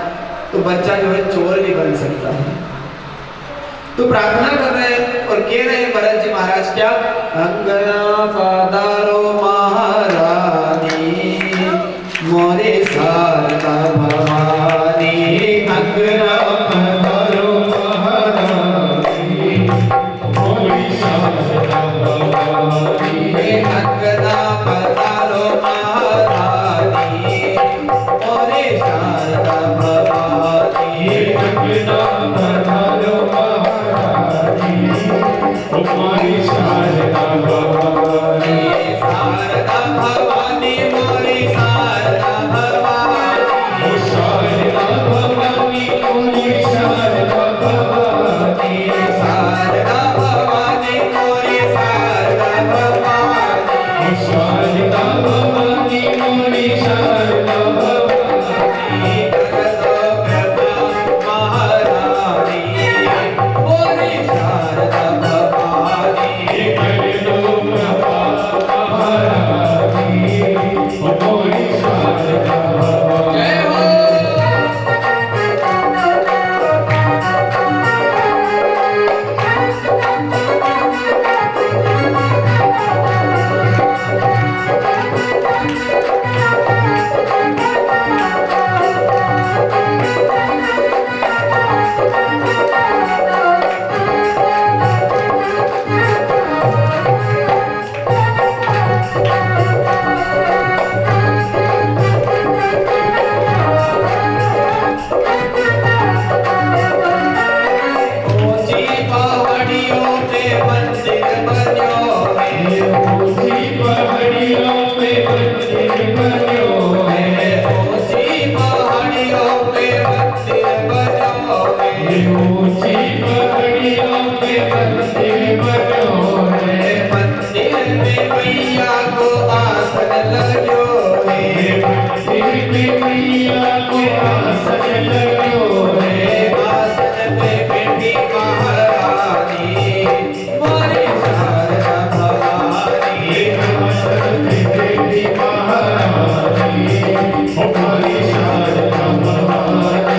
तो बच्चा जो है चोर भी बन सकता है। तो प्रार्थना कर रहे हैं और कह रहे हैं भरत जी महाराज क्या? अंगना पधारो महारानी, मोरे शारदा भवानी। अंगना पधारो महारानी, मोरे शारदा भवानी। अंगना पधारो महारानी, मोरे शारदा भवानी। अंगना पधारो मोरी शारदा भवानी। शारदा भवानी, मोरी शारदा भवानी। शारदा भवानी, मोरी शारदा भवानी। शारदा भवानी, बन्यो है, ऊंची पहाड़ियों में मंदिर बन्यो है, ऊंची पहाड़ियों पे मंदिर बन्यो है, ऊंची पहाड़ियों में मंदिर बन्यो है, मंदिर में मैया को आसन लगो है, मंदिर में मैया को आसन लगो है, आसन पे बैठी महारानी मारी शारदा भवानी, आसन में बैठी महारानी हमारी शारदा भवानी।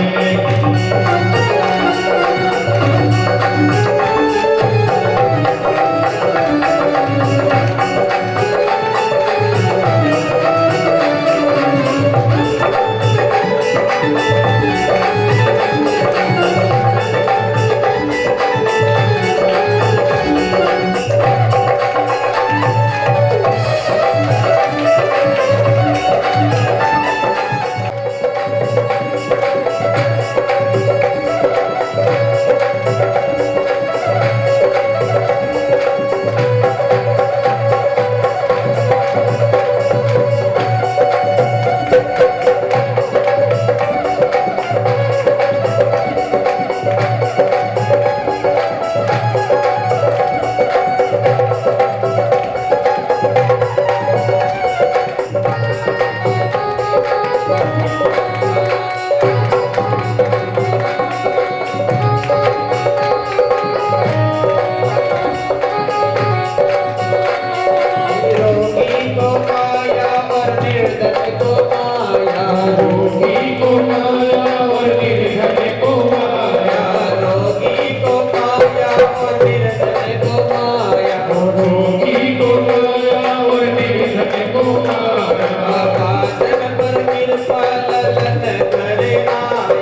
रोगी को माया और निर्धन को माया, रोगी को माया और निर्धन को माया, रोगी को माया और निर्धन को माया, रोगी को माया और निर्धन को माया, काजल पर कृपा ललन करे आया,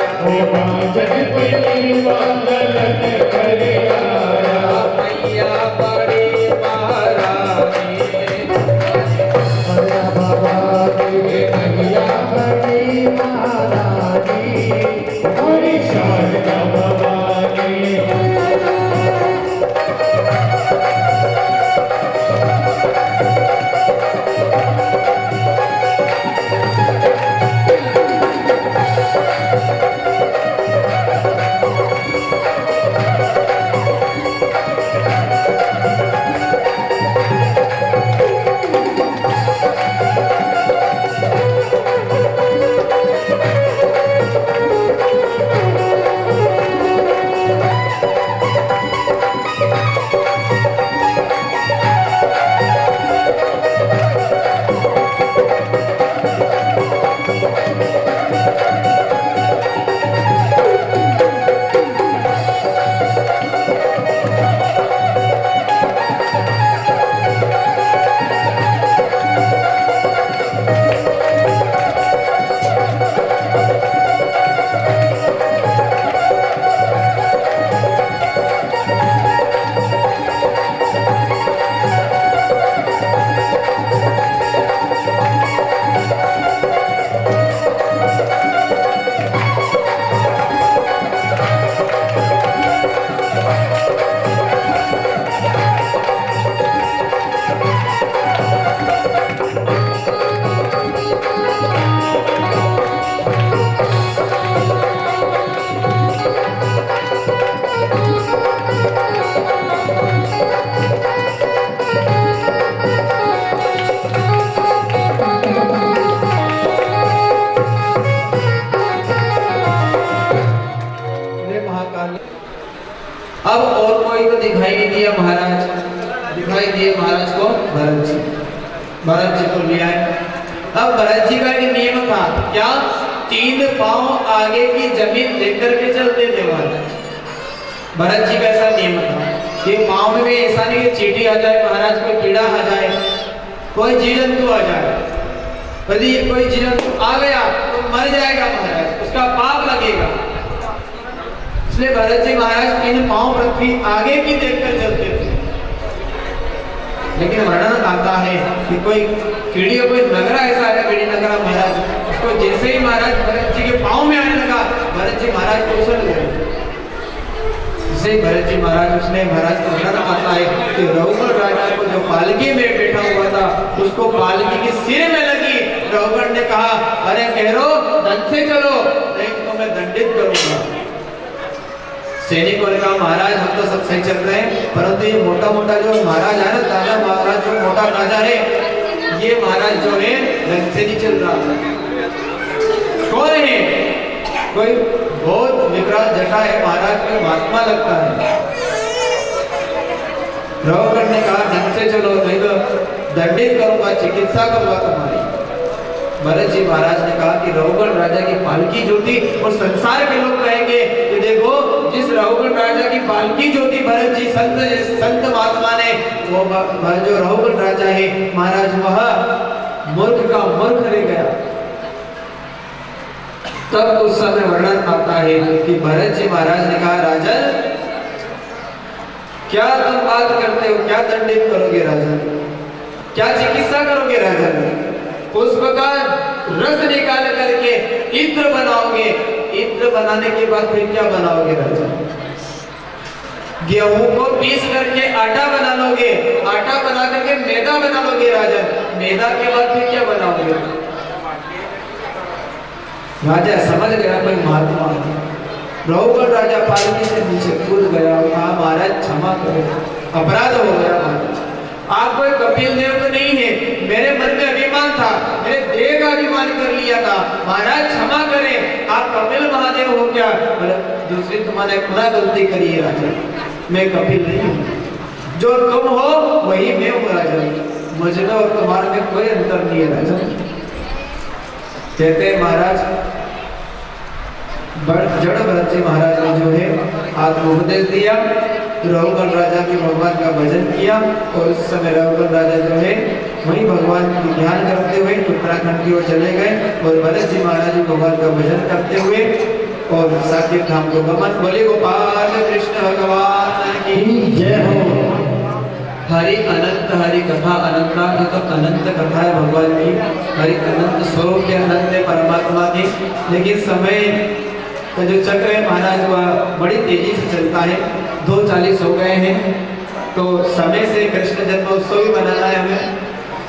काजल पर कृपा ललन करे आया, मैया बड़ी महारानी, मैया बड़ी महारानी हमारी शारदा भवानी। अब और कोई तो दिखाई नहीं दिया महाराज, दिखाई दिए महाराज को भरत जी, भरत जी को लिया है। अब भरत जी का एक नियम था, क्या 3 पांव आगे की जमीन लेकर के चलते थे महाराज। भरत जी का ऐसा नियम था कि पांव में भी ऐसा नहीं कि चींटी आ जाए महाराज, कोई कीड़ा आ जाए, कोई जीव जंतु आ जाए, यदि कोई जीव जंतु आ गया तो मर जाएगा महाराज, उसका पाप लगेगा। इसलिए भरत जी महाराज 3 पांव पृथ्वी आगे की देखकर चलते थे। लेकिन वर्णन आता है कि कोई कीड़ी का कोई नगरा ऐसा है, कीड़ी नगरा महाराज, उसको जैसे ही महाराज भरत जी के पांव में आने लगा, भरत जी महाराज को उछल गए। जैसे ही भरत जी महाराज, उसने महाराज को वर्णन आता है कि रघुवर राजा को जो पालकी में बैठा हुआ था उसको पालकी की सिर में लगी। रघुगण ने कहा, अरे कहो दंड से चलो, नहीं तो मैं दंडित करूंगा। सैनिकों ने कहा, महाराज हम तो सब सही चल रहे हैं, परंतु ये मोटा मोटा जो महाराज है ना, दादा महाराज जो मोटा राजा है, ये महाराज जो है ढंग से नहीं चल रहा। कौन है? कोई बहुत विकराल जटा है, महाराज कोई महात्मा लगता है। रघुगण ने कहा, ढंग से चलो, नहीं तो दंडित करूंगा, चिकित्सा करूंगा तुम्हारी। भरत जी महाराज ने कहा कि रघुगण राजा की पालकी जो थी, और संसार के लोग कहेंगे कि देखो जिस रघुगण राजा की पालकी जो थी, भरत जी संत महात्मा ने, वो जो रघुगण राजा है महाराज, वह मूर्ख का मूर्ख रह गया। तब उस समय वर्णन आता है कि भरत जी महाराज ने कहा, राजन क्या तुम बात करते हो, क्या दंडित करोगे राजन, क्या चिकित्सा करोगे राजन? पुष्प का रस निकाल करके इत्र बनाओगे, इत्र बनाने के बाद फिर क्या बनाओगे राजन? गेहूं को पीस करके आटा बना लोगे, आटा बना करके मैदा बना लोगे राजन, मैदा के बाद फिर क्या बनाओगे? राजा समझ गया कोई महात्मा। रघुगण राजा पालकी से नीचे कूद गया, कहा महाराज क्षमा करो, अपराध हो गया महाराज, आप कोई कपिल देव तो नहीं है, मेरे मन में अभिमान था, मेरे देह का अभिमान कर लिया था, महाराज क्षमा करें, आप कपिल महादेव हो क्या? दूसरी तुम्हारे पुनः गलती करी है राजा, मैं कपिल नहीं हूँ, जो तुम हो वही मैं हूँ राजा, मुझे और तुम्हारे में कोई अंतर नहीं है राजा। कहते महाराज जड़ भरत जी महाराज ने जो है आत्मोपदेश दिया, रघुगण राजा भी भगवान का भजन किया, और उस समय रघुगण राजा जो है वही भगवान की ध्यान करते हुए उत्तराखंड की ओर चले गए, और भरत जी महाराज जी भगवान का भजन करते हुए और साकेत धाम को गमन। बोले गोपाल कृष्ण भगवान की जय हो। हरि अनंत, हरि कथा अनंता, ये तो अनंत कथा है भगवान की, हरि अनंत स्वरूप के अनंत परमात्मा की, लेकिन समय का जो चक्र है महाराज वह बड़ी तेजी से चलता है। 2:40 हो गए हैं, तो समय से कृष्ण जन्मोत्सव भी मनाना है हमें।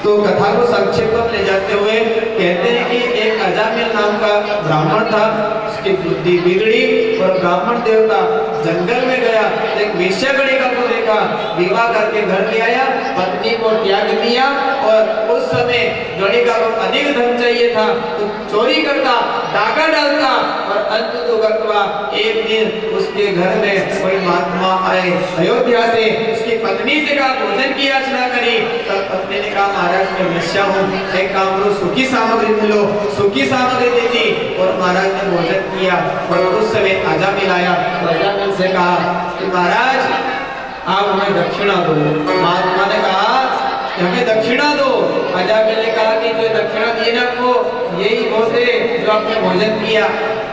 तो कथा को संक्षेप में ले जाते हुए कहते हैं कि एक अजामिल नाम का ब्राह्मण था, उसकी बुद्धि बिगड़ी और ब्राह्मण देवता जंगल में गया, एक वेश्या गणिका को देखा, विवाह करके घर ले आया, पत्नी को त्याग दिया, और उस समय गणिका को अधिक धन चाहिए था तो चोरी करता, डाका डालता, और अंत तो गत्वा एक दिन उसके घर में कोई महात्मा आए अयोध्या से, उसकी पत्नी से कहा भोजन की याचना करी, तब पत्नी ने कहा महाराज मैं वेश्या हूँ, एक काम करो सूखी सामग्री मिलो, सूखी सामग्री दे दी, और महाराज ने भोजन किया। और उस समय अजामिल आया, अजामिल से कहा कि महाराज आप हमें दक्षिणा दो। महात्मा ने कहा हमें दक्षिणा दो। अजामिल ने कहा कि जो दक्षिणा दी ना आपको यही बहुत है जो आपने भोजन किया,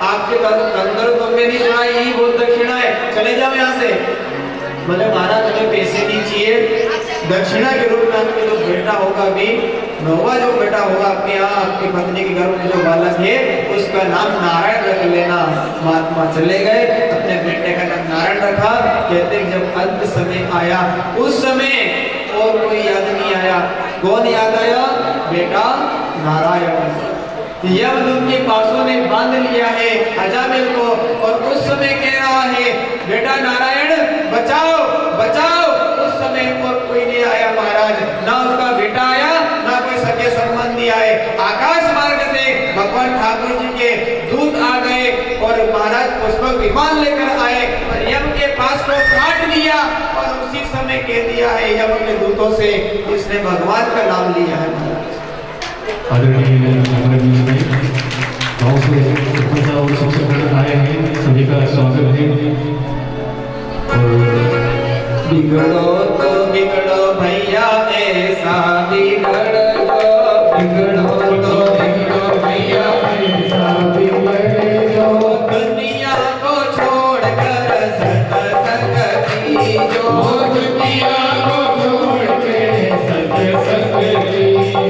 आपके कंदर तो में नहीं सुना, यही बहुत दक्षिणा है, चले जाओ यहाँ से। बोले महाराज हमें पैसे दीजिए, दक्षिणा के रूप में आपके जो बेटा होगा भी, नौवा जो बेटा होगा आपके यहाँ, आपकी पत्नी के घर में जो बालक है उसका नाम नारायण रख लेना। महात्मा चले गए, अपने बेटे का नाम नारायण रखा। कहते जब अंत समय आया उस समय और कोई याद नहीं आया। कौन याद आया? बेटा नारायण। यमदूत के पासों ने बांध लिया है अजामिल को, और उस समय कह रहा है बेटा नारायण बचाओ बचाओ। उस समय और कोई नहीं आया महाराज, ना उसका बेटा आया ना कोई सगे संबंधी आए। आकाश मार्ग से भगवान ठाकुर जी के दूत आ गए और महाराज पुष्पक विमान लेकर आए और यम के पास को काट लिया, और उसी समय कह दिया है यम के दूतों से इसने भगवान का नाम लिया है। महाराज आदरणीय हमारे बीच में गाँव से सरपंच और सबसे पहले आए हैं, सभी का स्वागत है। बिगड़ो तो बिगड़ो भैया ऐसा बिगड़ो, बिगड़ो तो बिगड़ो भैया ऐसा बिगड़ो। दुनिया को छोड़कर सत संगति जो, दुनिया को छोड़कर सत संगति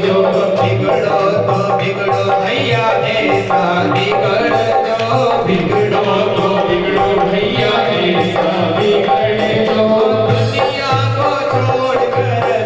जो। बिगड़ो तो बिगड़ो भैया ऐसा बिगड़ो, बिगड़ो तो बिगड़ो भैया ऐसा बिगड़ो। दुनिया को छोड़कर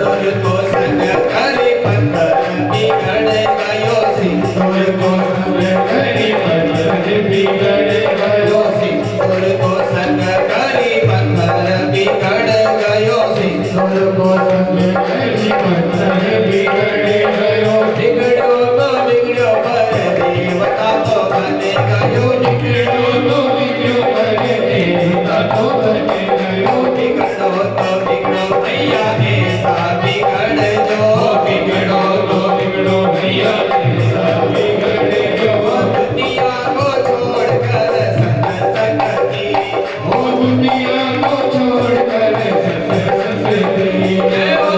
तुझको संग करी पत्थर बिगड़ गयो सिंदूर को संग करी पत्थर बिगड़ गयो सिंदूर को संग करी पत्थर बिगड़ गयो सिंदूर को संग करी पत्थर बिगड़ गयो बिगड़ो तो बिगड़ो पर देवता तो बने गयो बिगड़ो तो बिगड़ो पर देवता तो बने गयो बिगड़ो तो बिगड़ो भैया ऐसा बिगड़ जो बिगड़ो तो बिगड़ो भैया ऐसा बिगड़ जो दुनिया को छोड़कर सत्संगी ओ दुनिया को छोड़कर सत्संगी जय हो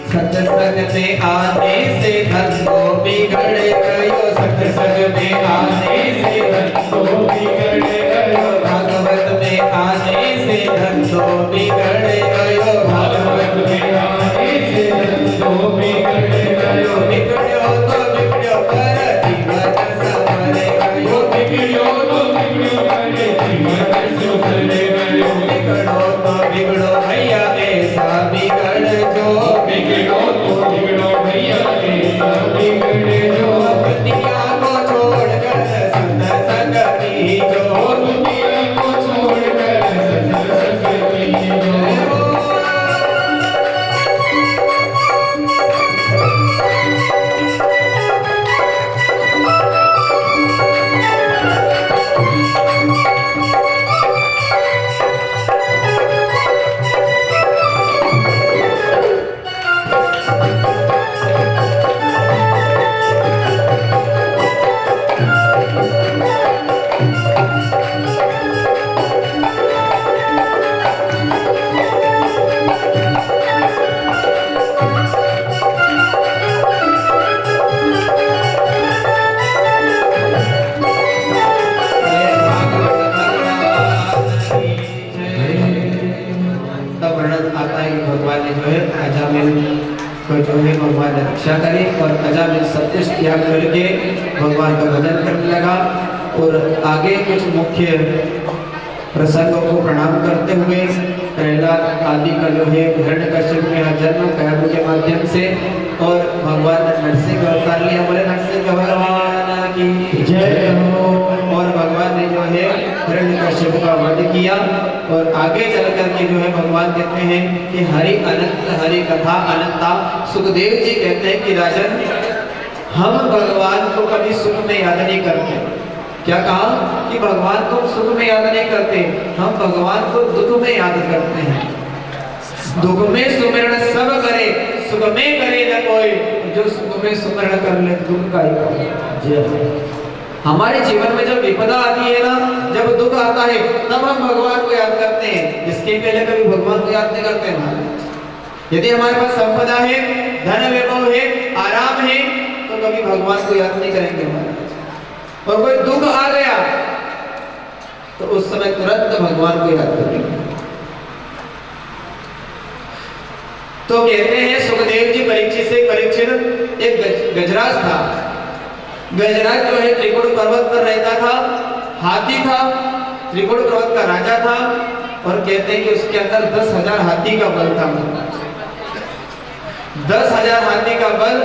सत्संग में आने से धंधो बिगड़ गयो सत्संग में आने से धंधो बिगड़ गयो भागवत में आने से धंधो बिगड़ गयो भागवत में आने से धंधो बिगड़ गयो बिगड़ो तो बिगड़ो पर जीवन संवर गयो बिगड़ो तो बिगड़ो पर जीवन संवर गयो बिगड़ो तो बिगड़ो भैया ऐसा बिगड़ जो बिगड़ो तो बिगड़ो भैया ऐसा बिगड़ जो दुनिया को छोड़कर सत्संग की जो दुनिया को छोड़कर सत्संग की जो को जो है भगवान ने रक्षा करी और अजामिल सत्य त्याग करके भगवान का भजन करने लगा और आगे कुछ मुख्य प्रसंगों को प्रणाम करते हुए प्रहलाद आदि का जो है हिरण्यकश्यप में जन्म कैब के माध्यम से और भगवान ने नरसिंह अवतार लिया बोले नरसिंह भगवान की जय हो और भगवान ने जो है हिरण्यकश्यप का वध किया और आगे चल करके जो है भगवान कहते हैं कि हरि अनंत हरि कथा अनंता सुखदेव जी कहते हैं कि राजन हम भगवान को कभी सुख में याद नहीं करते क्या कहा कि भगवान को सुख में याद नहीं करते हम भगवान को दुख में याद करते हैं दुख में सुमिरन सब करे सुख में करे न कोई जो सुख में सुमिरन कर ले दुख का ही हमारे जीवन में जब विपदा आती है ना जब दुख आता है तब हम भगवान को याद करते हैं इसके पहले कभी भगवान को याद नहीं करते महाराज यदि हमारे पास संपदा है धन वैभव है आराम है तो कभी भगवान को याद नहीं करेंगे महाराज और कोई दुख आ गया तो उस समय तुरंत भगवान को याद करेंगे तो कहते हैं सुखदेव जी परीक्षित एक गजराज था गजराज जो है त्रिकुट पर्वत पर रहता था हाथी था त्रिकुट पर्वत का राजा था और कहते हैं कि उसके अंदर 10,000 हाथी का बल था 10,000 हाथी का बल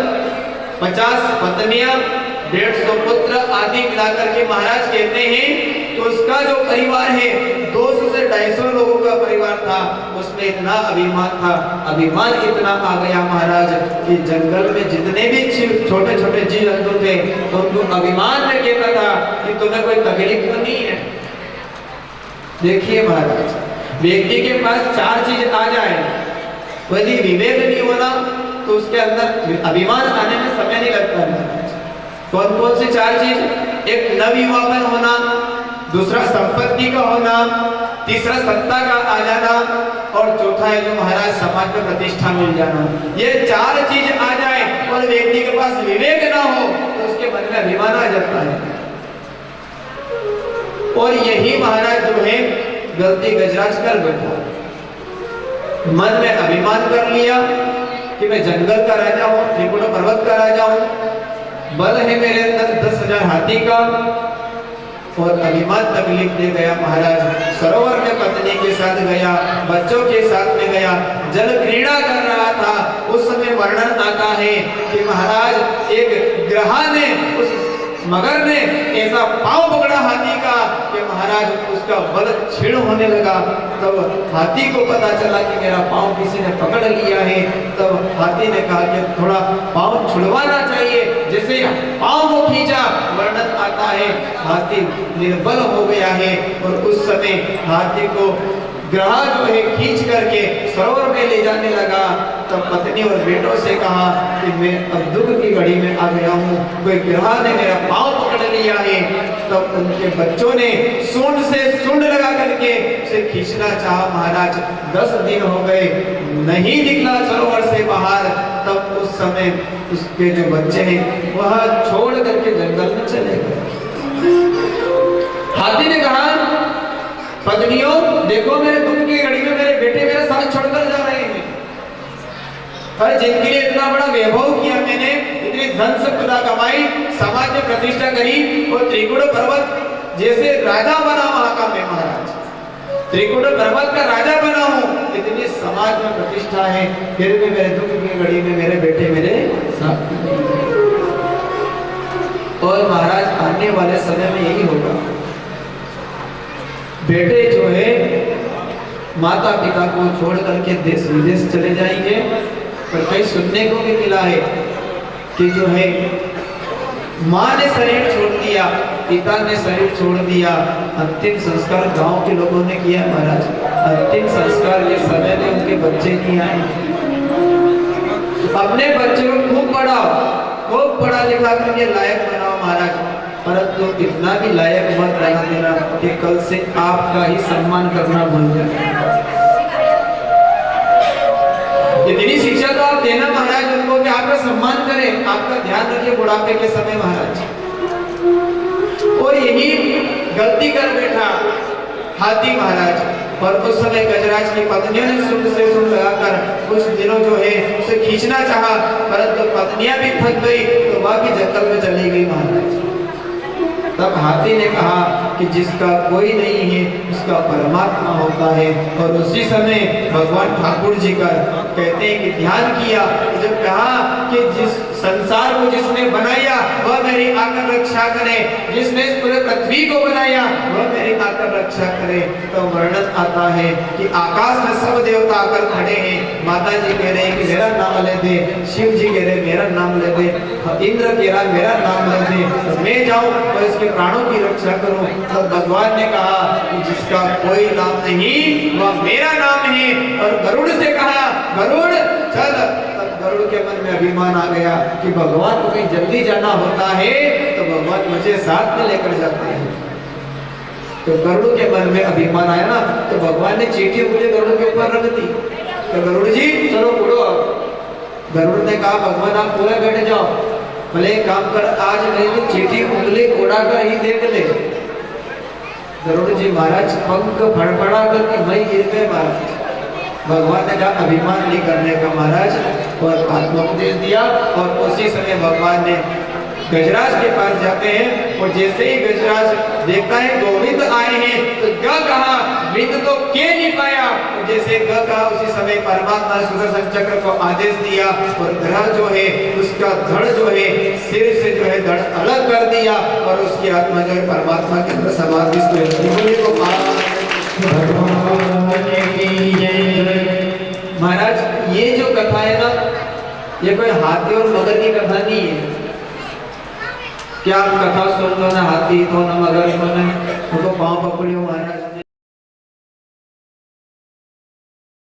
50 पत्नियां 150 पुत्र आदि मिलाकर के महाराज कहते हैं तो उसका जो परिवार है 200 से 250 लोगों का परिवार था उसमें इतना अभिमान था अभिमान इतना आ गया महाराज कि जंगल में जितने भी छोटे छोटे जीव जंतु थे तो उनको अभिमान में कहता था कि तुम्हें कोई तकलीफ तो नहीं है देखिए महाराज व्यक्ति के पास चार चीज आ जाए, यदि विवेक नहीं होना तो उसके अंदर अभिमान आने में समय नहीं लगता है। कौन कौन सी चार चीज? एक नवयुवापन होना, दूसरा संपत्ति का होना, तीसरा सत्ता का आ जाना और चौथा है जो महाराज समाज में प्रतिष्ठा मिल जाना। ये चार चीज आ जाए और व्यक्ति के पास विवेक ना हो तो उसके मन में अभिमान आ जाता है। और यही महाराज जो है गलती गजराज कर बैठा। मन में अभिमान कर लिया कि मैं जंगल का राजा हूँ, त्रिपुरा पर्वत का राजा हूँ, बल है मेरे अंदर 10,000 हाथी का। और अभिमान तकलीफ दे गया महाराज। सरोवर में पत्नी के साथ गया, बच्चों के साथ में गया, जल क्रीड़ा कर रहा था। उस समय वर्णन आता है कि महाराज एक ग्रहा ने, उस मगर ने ऐसा पांव पकड़ा हाथी का कि महाराज उसका बल छीण होने लगा। तब हाथी को पता चला कि मेरा पांव किसी ने पकड़ लिया है। तब हाथी ने कहा कि थोड़ा पांव छुड़वाना चाहिए। जैसे पांव को खींचा, वर्णन आता है हाथी निर्बल हो गया है। और उस समय हाथी को ग्रह जो है खींच करके सरोवर में ले जाने लगा। तब पत्नी और बेटों से कहा कि मैं अब दुख की घड़ी में आ गया हूँ, कोई ग्रह ने मेरा पांव पकड़ लिया है। तब उनके बच्चों ने सूंड से सूंड लगा करके उसे खींचना चाहा। महाराज 10 दिन हो गए, नहीं निकला सरोवर से बाहर। तब उस समय उसके जो बच्चे हैं वह छोड़ करके जंगल में चले गए। हाथी ने कहा पत्नियों देखो, मेरे दुख की घड़ी में मेरे बेटे मेरे साथ छोड़कर जा रहे हैं। पर जिनके लिए इतना बड़ा वैभव किया मैंने, इतनी धन संपदा कमाई, समाज में प्रतिष्ठा करी और त्रिकुट पर्वत जैसे राजा बना वहां का मैं महाराज, त्रिकुट पर्वत का राजा बना हूं, इतनी समाज में प्रतिष्ठा है, फिर भी मेरे दुख की घड़ी में मेरे बेटे मेरे साथ। और महाराज आने वाले समय में यही होगा। बेटे जो है माता पिता को छोड़ करके देश विदेश चले जाएंगे। पर कहीं सुनने को भी मिला है कि जो है माँ ने शरीर छोड़ दिया, पिता ने शरीर छोड़ दिया, अंतिम संस्कार गांव के लोगों ने किया महाराज। अंतिम संस्कार के समय में उनके बच्चे नहीं आए। अपने बच्चे को खूब पढ़ाओ, खूब पढ़ा लिखा करके लायक बनाओ महाराज, परंतु इतना भी लायक मत बना देना कि कल से आपका ही सम्मान करना भूल जाए। इतनी शिक्षा तो आप देना महाराज उनको कि आपका सम्मान करें, आपका ध्यान रखिए बुढ़ापे के समय महाराज। और यही गलती कर बैठा हाथी महाराज। और उस समय गजराज की पत्नियों ने सूंड से सूंड लगाकर कुछ दिनों जो है उसे खींचना चाहा, परंतु पत्नियां भी थक गई तो वह भी जंगल में चली गई महाराज। तब हाथी ने कहा कि जिसका कोई नहीं है उसका परमात्मा होता है। और उसी समय भगवान ठाकुर जी का कहते हैं कि ध्यान किया, जब कहा कि जिस संसार को जिसने बनाया वह मेरी आकर रक्षा करे, जिसने पूरे पृथ्वी को बनाया वह मेरी आकर रक्षा करे। तो वर्णन आता है कि आकाश में सब देवता आकर खड़े हैं। माता जी कह रहे हैं कि मेरा नाम ले दे, शिव जी कह रहे मेरा नाम ले दे, इंद्र कह रहा मेरा नाम ले दे, तो मैं जाऊं और इसके प्राणों की रक्षा करूं। तो भगवान ने कहा कि जिसका कोई नाम नहीं वह मेरा नाम है। और गरुड़ से कहा गरुड़ चल। तब गरुड़ के मन में अभिमान आ गया कि भगवान को कहीं जल्दी जाना होता है तो भगवान मुझे साथ में लेकर जाते हैं। तो गरुड़ के मन में अभिमान आया ना, तो भगवान ने चींटी उंगली गरुड़ के ऊपर रख दी। तो गरुड़ जी चलो उड़ो। गरुड़ ने कहा भगवान आप पूरे बैठ जाओ, भले काम कर, आज मेरी चींटी उंगली उड़ा कर ही देख ले। गरुड़ जी महाराज पंख फड़फड़ा करके वहीं गिर गए महाराज। भगवान ने कहा अभिमान नहीं करने का महाराज, और आत्मोपदेश दिया। और उसी समय भगवान ने गजराज के पास जाते हैं और जैसे ही गजराज देखता है गोविंद आए हैं तो ग कहा, विंद तो के नहीं पाया। जैसे ग कहा उसी समय परमात्मा ने सुदर्शन चक्र को आदेश दिया और ग्रह जो है उसका धड़ जो है सिर से जो है धड़ अलग कर दिया और उसकी आत्मा जो है परमात्मा के अंदर समाधि महाराज। ये जो कथा है ना, ये कोई हाथी और मगर की कथा नहीं है। क्या आप कथा सुन लो ना, हाथी तो ना मगर तो ना, उनको पांव पकड़ियो महाराज।